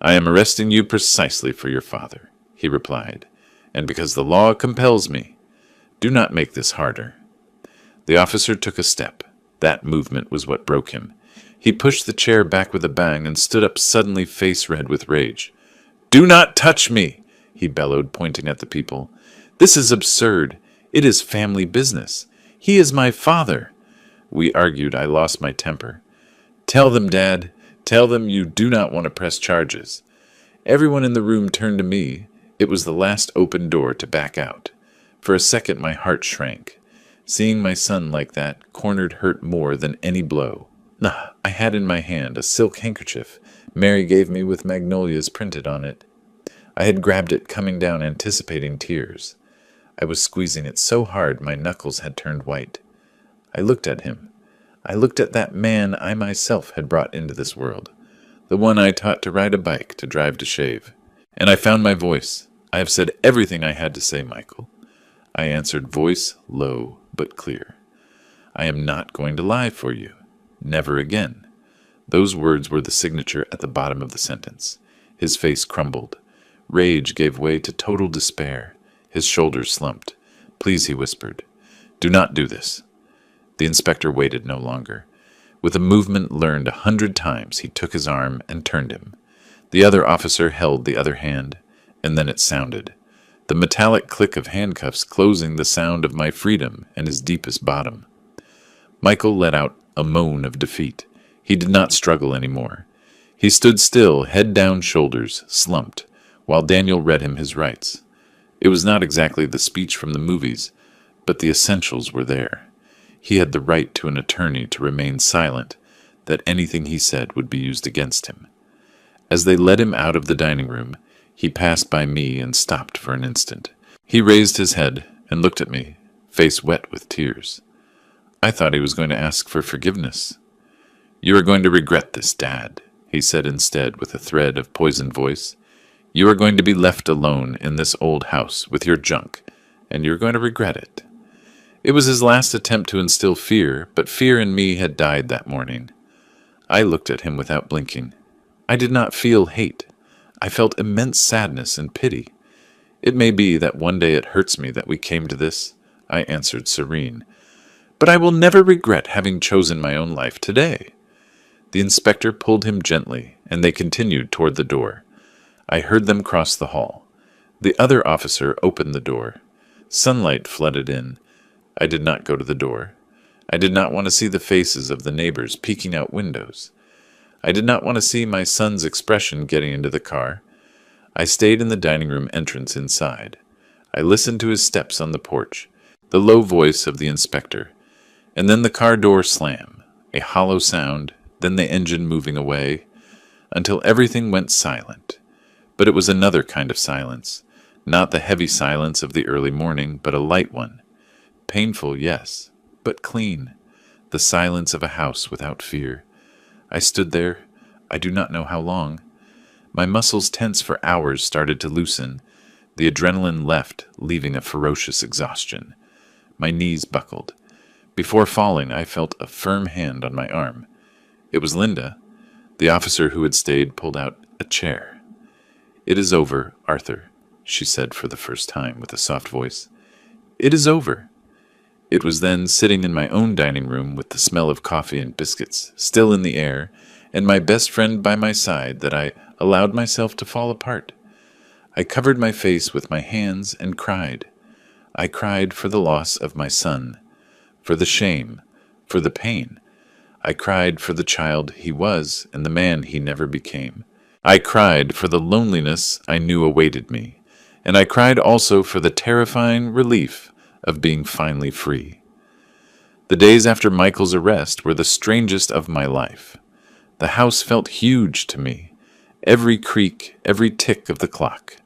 I am arresting you precisely for your father, he replied, and because the law compels me. Do not make this harder. The officer took a step. That movement was what broke him. He pushed the chair back with a bang and stood up suddenly, face red with rage. Do not touch me, he bellowed, pointing at the people. This is absurd. It is family business. He is my father. We argued. I lost my temper. Tell them, Dad. Tell them you do not want to press charges. Everyone in the room turned to me. It was the last open door to back out. For a second my heart shrank. Seeing my son like that, cornered, hurt more than any blow. I had in my hand a silk handkerchief Mary gave me with magnolias printed on it. I had grabbed it, coming down, anticipating tears. I was squeezing it so hard my knuckles had turned white. I looked at him. I looked at that man I myself had brought into this world, the one I taught to ride a bike, to drive, to shave. And I found my voice. I have said everything I had to say, Michael. I answered, voice low but clear. I am not going to lie for you. Never again. Those words were the signature at the bottom of the sentence. His face crumbled. Rage gave way to total despair. His shoulders slumped. Please, he whispered. Do not do this. The inspector waited no longer. With a movement learned 100 times, he took his arm and turned him. The other officer held the other hand, and then it sounded. The metallic click of handcuffs closing the sound of my freedom and his deepest bottom. Michael let out a moan of defeat. He did not struggle any more. He stood still, head down, shoulders slumped, while Daniel read him his rights. It was not exactly the speech from the movies, but the essentials were there. He had the right to an attorney to remain silent, that anything he said would be used against him. As they led him out of the dining room, he passed by me and stopped for an instant. He raised his head and looked at me, face wet with tears. I thought he was going to ask for forgiveness. You are going to regret this, Dad, he said instead with a thread of poisoned voice. You are going to be left alone in this old house with your junk, and you're going to regret it. It was his last attempt to instill fear, but fear in me had died that morning. I looked at him without blinking. I did not feel hate. I felt immense sadness and pity. It may be that one day it hurts me that we came to this, I answered serene. but I will never regret having chosen my own life today." The inspector pulled him gently, and they continued toward the door. I heard them cross the hall. The other officer opened the door. Sunlight flooded in. I did not go to the door. I did not want to see the faces of the neighbors peeking out windows. I did not want to see my son's expression getting into the car. I stayed in the dining room entrance inside. I listened to his steps on the porch, the low voice of the inspector, and then the car door slam, a hollow sound, then the engine moving away, until everything went silent. But it was another kind of silence, not the heavy silence of the early morning, but a light one. Painful, yes, but clean. The silence of a house without fear. I stood there, I do not know how long. My muscles tense for hours started to loosen. The adrenaline left, leaving a ferocious exhaustion. My knees buckled. Before falling, I felt a firm hand on my arm. It was Linda. The officer who had stayed pulled out a chair. "It is over, Arthur," she said for the first time with a soft voice. "It is over." It was then, sitting in my own dining room with the smell of coffee and biscuits still in the air, and my best friend by my side, that I allowed myself to fall apart. I covered my face with my hands and cried. I cried for the loss of my son, for the shame, for the pain. I cried for the child he was and the man he never became. I cried for the loneliness I knew awaited me, and I cried also for the terrifying relief of being finally free. The days after Michael's arrest were the strangest of my life. The house felt huge to me. Every creak, every tick of the clock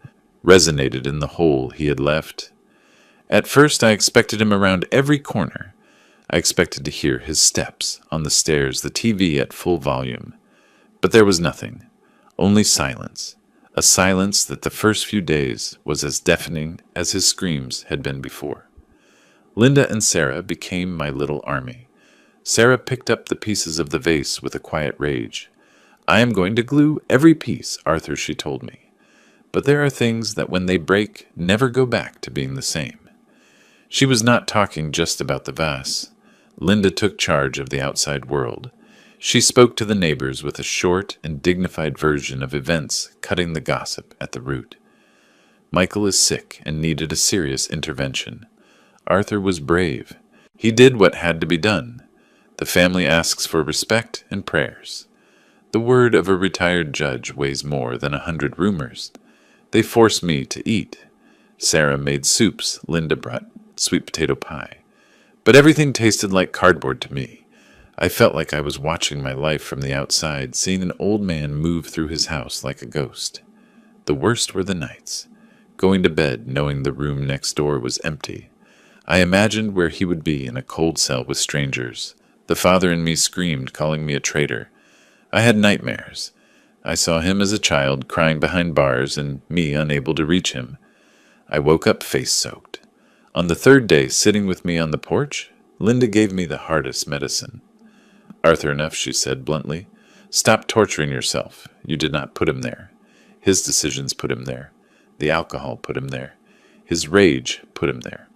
resonated in the hole he had left. At first I expected him around every corner. I expected to hear his steps on the stairs, the TV at full volume. But there was nothing, only silence, a silence that the first few days was as deafening as his screams had been before. Linda and Sarah became my little army. Sarah picked up the pieces of the vase with a quiet rage. "I am going to glue every piece, Arthur," she told me. "But there are things that when they break never go back to being the same." She was not talking just about the vase. Linda took charge of the outside world. She spoke to the neighbors with a short and dignified version of events, cutting the gossip at the root. Michael is sick and needed a serious intervention. Arthur was brave. He did what had to be done. The family asks for respect and prayers. The word of a retired judge weighs more than 100 rumors. They force me to eat. Sarah made soups. Linda brought sweet potato pie. But everything tasted like cardboard to me. I felt like I was watching my life from the outside, seeing an old man move through his house like a ghost. The worst were the nights. Going to bed knowing the room next door was empty. I imagined where he would be in a cold cell with strangers. The father in me screamed, calling me a traitor. I had nightmares. I saw him as a child crying behind bars and me unable to reach him. I woke up face-soaked. On the third day, sitting with me on the porch, Linda gave me the hardest medicine. "Arthur, enough," she said bluntly. "Stop torturing yourself. You did not put him there. His decisions put him there. The alcohol put him there. His rage put him there.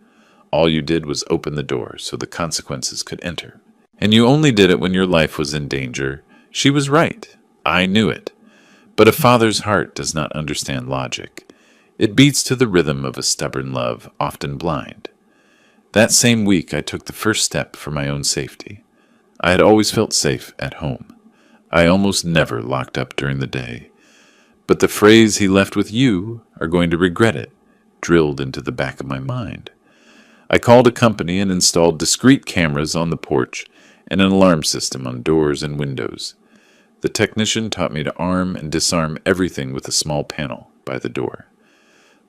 All you did was open the door so the consequences could enter. And you only did it when your life was in danger. She was right. I knew it. But a father's heart does not understand logic. It beats to the rhythm of a stubborn love, often blind. That same week I took the first step for my own safety. I had always felt safe at home. I almost never locked up during the day. But the phrase, "he left with you," are going to regret it, drilled into the back of my mind. I called a company and installed discrete cameras on the porch and an alarm system on doors and windows. The technician taught me to arm and disarm everything with a small panel by the door.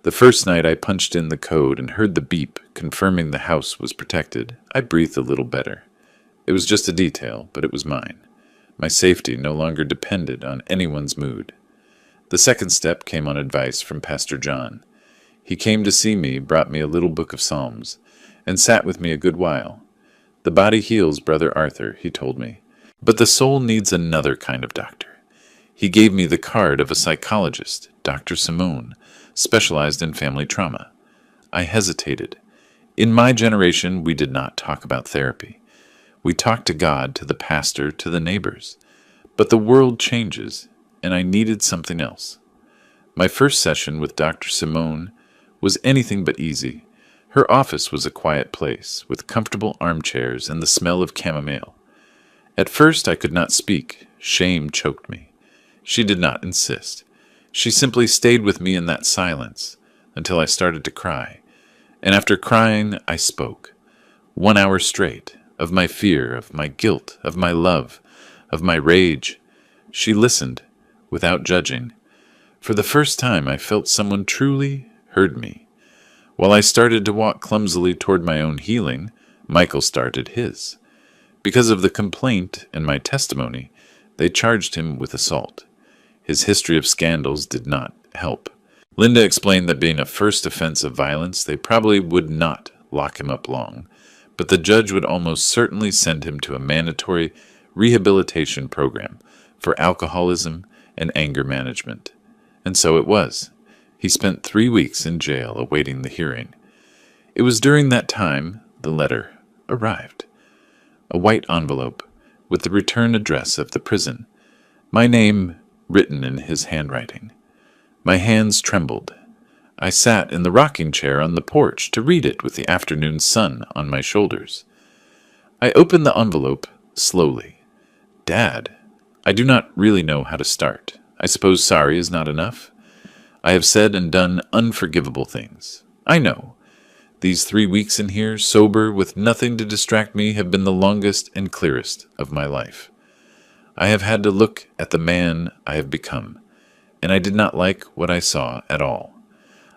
The first night I punched in the code and heard the beep confirming the house was protected. I breathed a little better. It was just a detail, but it was mine. My safety no longer depended on anyone's mood. The second step came on advice from Pastor John. He came to see me, brought me a little book of Psalms, and sat with me a good while. "The body heals, Brother Arthur," he told me, "but the soul needs another kind of doctor." He gave me the card of a psychologist, Dr. Simone, specialized in family trauma. I hesitated. In my generation, we did not talk about therapy. We talked to God, to the pastor, to the neighbors. But the world changes, and I needed something else. My first session with Dr. Simone was anything but easy. Her office was a quiet place, with comfortable armchairs and the smell of chamomile. At first I could not speak. Shame choked me. She did not insist. She simply stayed with me in that silence until I started to cry. And after crying, I spoke. 1 hour straight, of my fear, of my guilt, of my love, of my rage. She listened, without judging. For the first time, I felt someone truly heard me. While I started to walk clumsily toward my own healing, Michael started his. Because of the complaint and my testimony, they charged him with assault. His history of scandals did not help. Linda explained that being a first offense of violence, they probably would not lock him up long, but the judge would almost certainly send him to a mandatory rehabilitation program for alcoholism and anger management. And so it was. He spent 3 weeks in jail awaiting the hearing. It was during that time the letter arrived. A white envelope with the return address of the prison, my name written in his handwriting. My hands trembled. I sat in the rocking chair on the porch to read it with the afternoon sun on my shoulders. I opened the envelope slowly. Dad, I do not really know how to start. I suppose sorry is not enough. I have said and done unforgivable things. I know. These 3 weeks in here, sober, with nothing to distract me, have been the longest and clearest of my life. I have had to look at the man I have become, and I did not like what I saw at all.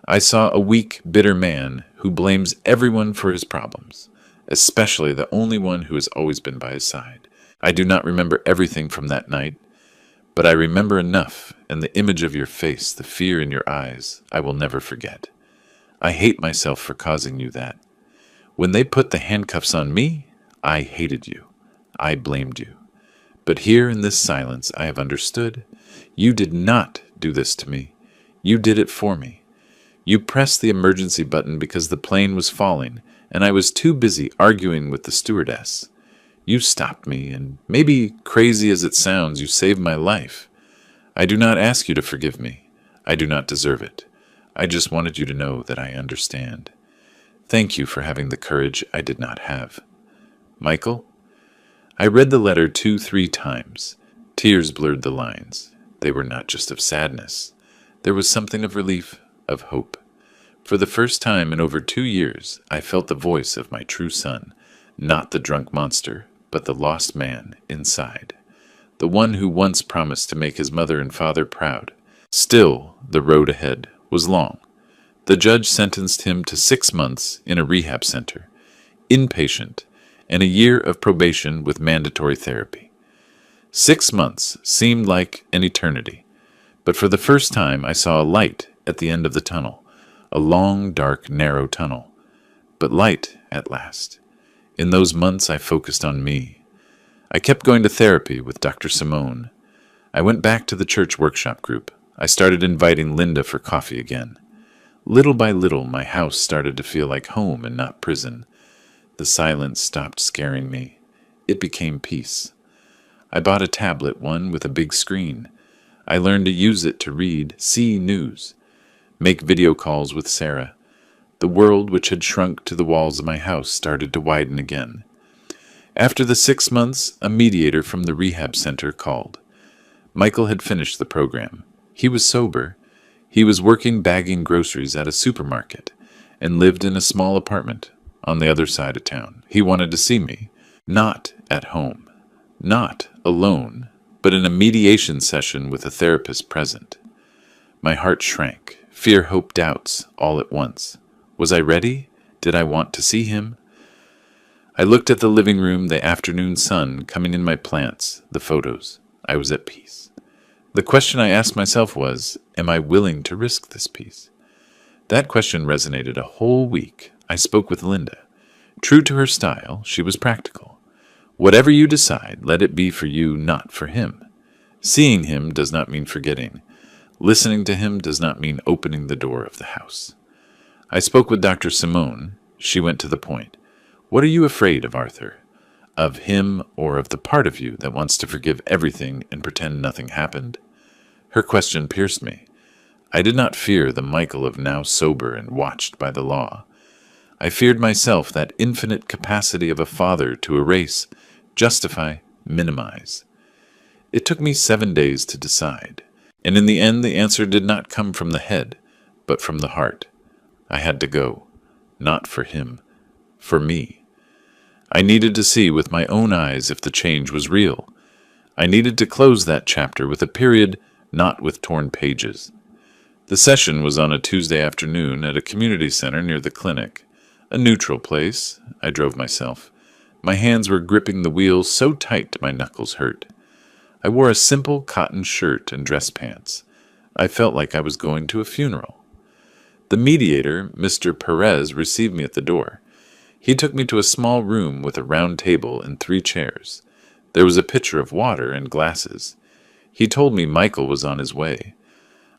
I saw a weak, bitter man who blames everyone for his problems, especially the only one who has always been by his side. I do not remember everything from that night, but I remember enough, and the image of your face, the fear in your eyes, I will never forget. I hate myself for causing you that. When they put the handcuffs on me, I hated you. I blamed you. But here in this silence I have understood. You did not do this to me. You did it for me. You pressed the emergency button because the plane was falling, and I was too busy arguing with the stewardess. You stopped me, and maybe crazy as it sounds, you saved my life. I do not ask you to forgive me. I do not deserve it. I just wanted you to know that I understand. Thank you for having the courage I did not have. Michael? I read the letter 2-3 times. Tears blurred the lines. They were not just of sadness. There was something of relief, of hope. For the first time in over 2 years, I felt the voice of my true son, not the drunk monster, but the lost man inside, the one who once promised to make his mother and father proud. Still, the road ahead was long. The judge sentenced him to 6 months in a rehab center, inpatient, and a year of probation with mandatory therapy. 6 months seemed like an eternity, but for the first time I saw a light at the end of the tunnel, a long, dark, narrow tunnel, but light at last. In those months I focused on me. I kept going to therapy with Dr. Simone. I went back to the church workshop group. I started inviting Linda for coffee again. Little by little, my house started to feel like home and not prison. The silence stopped scaring me. It became peace. I bought a tablet, one with a big screen. I learned to use it to read, see news, make video calls with Sarah. The world, which had shrunk to the walls of my house, started to widen again. After the 6 months, a mediator from the rehab center called. Michael had finished the program. He was sober. He was working bagging groceries at a supermarket and lived in a small apartment on the other side of town. He wanted to see me, not at home, not alone, but in a mediation session with a therapist present. My heart shrank, fear, hope, doubts, all at once. Was I ready? Did I want to see him? I looked at the living room, the afternoon sun coming in my plants, the photos. I was at peace. The question I asked myself was, am I willing to risk this peace? That question resonated a whole week. I spoke with Linda. True to her style, she was practical. Whatever you decide, let it be for you, not for him. Seeing him does not mean forgetting. Listening to him does not mean opening the door of the house. I spoke with Dr. Simone. She went to the point. What are you afraid of, Arthur? Of him or of the part of you that wants to forgive everything and pretend nothing happened? Her question pierced me. I did not fear the Michael of now sober and watched by the law. I feared myself, that infinite capacity of a father to erase, justify, minimize. It took me 7 days to decide, and in the end the answer did not come from the head, but from the heart. I had to go, not for him, for me. I needed to see with my own eyes if the change was real. I needed to close that chapter with a period, not with torn pages. The session was on a Tuesday afternoon at a community center near the clinic. A neutral place. I drove myself. My hands were gripping the wheel so tight my knuckles hurt. I wore a simple cotton shirt and dress pants. I felt like I was going to a funeral. The mediator, Mr. Perez, received me at the door. He took me to a small room with a round table and 3 chairs. There was a pitcher of water and glasses. He told me Michael was on his way.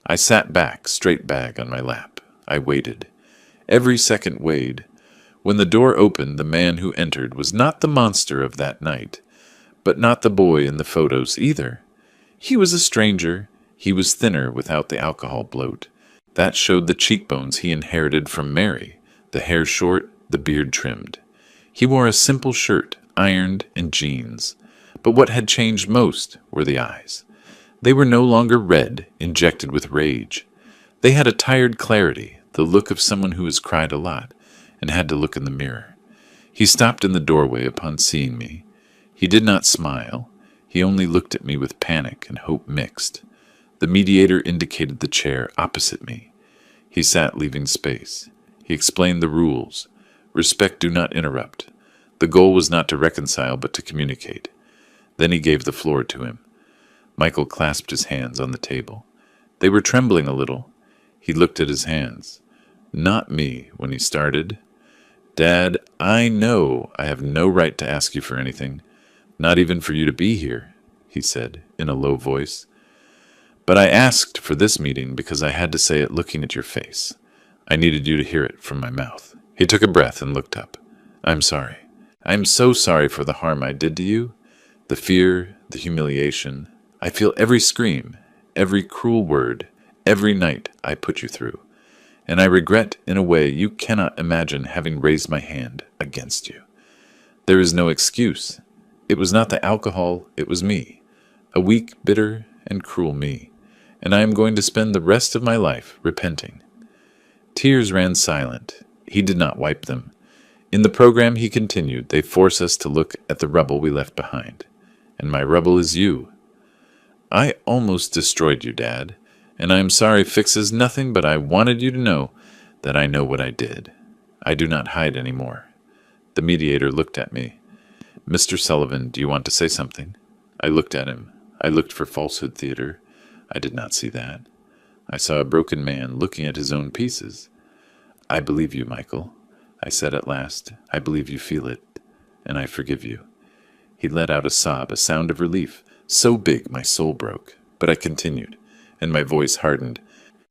I sat back, straight bag on my lap. I waited. Every second weighed. When the door opened, the man who entered was not the monster of that night, but not the boy in the photos either. He was a stranger. He was thinner without the alcohol bloat. That showed the cheekbones he inherited from Mary, the hair short, the beard trimmed. He wore a simple shirt, ironed, and jeans. But what had changed most were the eyes. They were no longer red, injected with rage. They had a tired clarity, the look of someone who has cried a lot and had to look in the mirror. He stopped in the doorway upon seeing me. He did not smile. He only looked at me with panic and hope mixed. The mediator indicated the chair opposite me. He sat, leaving space. He explained the rules. Respect, do not interrupt. The goal was not to reconcile, but to communicate. Then he gave the floor to him. Michael clasped his hands on the table. They were trembling a little. He looked at his hands. Not me, when he started. Dad, I know I have no right to ask you for anything, not even for you to be here, he said in a low voice. But I asked for this meeting because I had to say it looking at your face. I needed you to hear it from my mouth. He took a breath and looked up. I'm sorry. I'm so sorry for the harm I did to you, the fear, the humiliation. I feel every scream, every cruel word, every night I put you through. And I regret in a way you cannot imagine having raised my hand against you. There is no excuse. It was not the alcohol, it was me. A weak, bitter, and cruel me. And I am going to spend the rest of my life repenting. Tears ran silent. He did not wipe them. In the program, he continued, they force us to look at the rubble we left behind. And my rubble is you. I almost destroyed you, Dad. And I am sorry fixes nothing, but I wanted you to know that I know what I did. I do not hide any more. The mediator looked at me. Mr. Sullivan, do you want to say something? I looked at him. I looked for falsehood theater. I did not see that. I saw a broken man looking at his own pieces. I believe you, Michael. I said at last. I believe you feel it, and I forgive you. He let out a sob, a sound of relief, so big my soul broke. But I continued, and my voice hardened.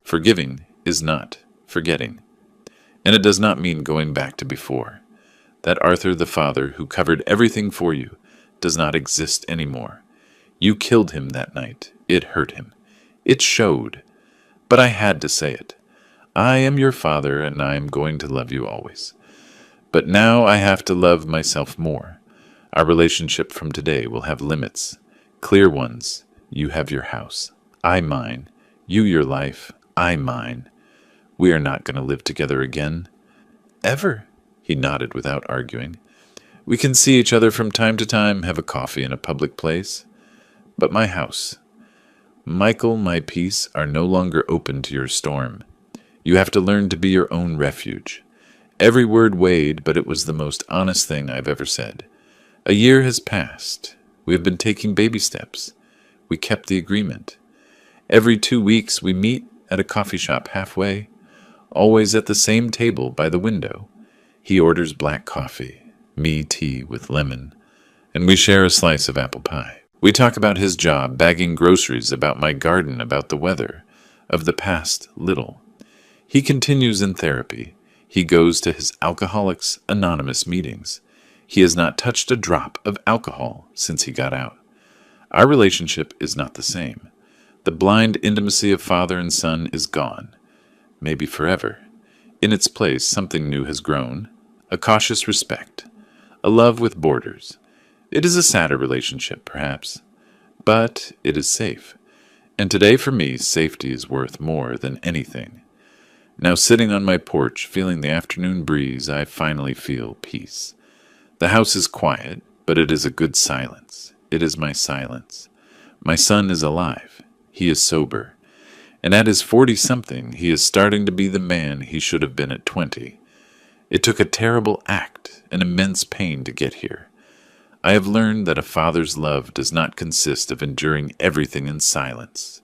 Forgiving is not forgetting. And it does not mean going back to before. That Arthur the father who covered everything for you does not exist anymore. You killed him that night. It hurt him. It showed. But I had to say it. I am your father, and I am going to love you always. But now I have to love myself more. Our relationship from today will have limits, clear ones. You have your house. I mine. You your life. I mine. We are not going to live together again. Ever. He nodded without arguing. We can see each other from time to time, have a coffee in a public place. But my house, Michael, my peace, are no longer open to your storm. You have to learn to be your own refuge. Every word weighed, but it was the most honest thing I've ever said. A year has passed. We have been taking baby steps. We kept the agreement. Every 2 weeks we meet at a coffee shop halfway, always at the same table by the window. He orders black coffee, me tea with lemon, and we share a slice of apple pie. We talk about his job, bagging groceries, about my garden, about the weather, of the past little. He continues in therapy. He goes to his Alcoholics Anonymous meetings. He has not touched a drop of alcohol since he got out. Our relationship is not the same. The blind intimacy of father and son is gone, maybe forever. In its place, something new has grown, a cautious respect, a love with borders. It is a sadder relationship, perhaps, but it is safe. And today, for me, safety is worth more than anything. Now, sitting on my porch, feeling the afternoon breeze, I finally feel peace. The house is quiet, but it is a good silence. It is my silence. My son is alive. He is sober. And at his 40-something, he is starting to be the man he should have been at 20. It took a terrible act, an immense pain to get here. I have learned that a father's love does not consist of enduring everything in silence.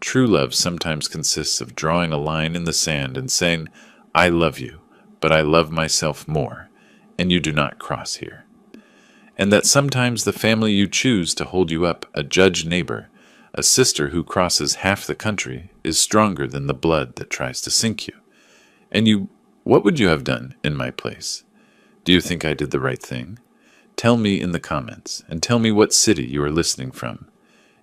True love sometimes consists of drawing a line in the sand and saying, "I love you, but I love myself more, and you do not cross here." And that sometimes the family you choose to hold you up, a judge neighbor, a sister who crosses half the country, is stronger than the blood that tries to sink you. And what would you have done in my place? Do you think I did the right thing? Tell me in the comments, and tell me what city you are listening from.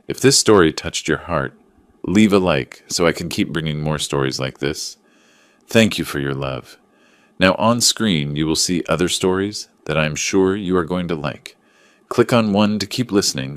If this story touched your heart, leave a like so I can keep bringing more stories like this. Thank you for your love. Now on screen you will see other stories that I am sure you are going to like. Click on one to keep listening,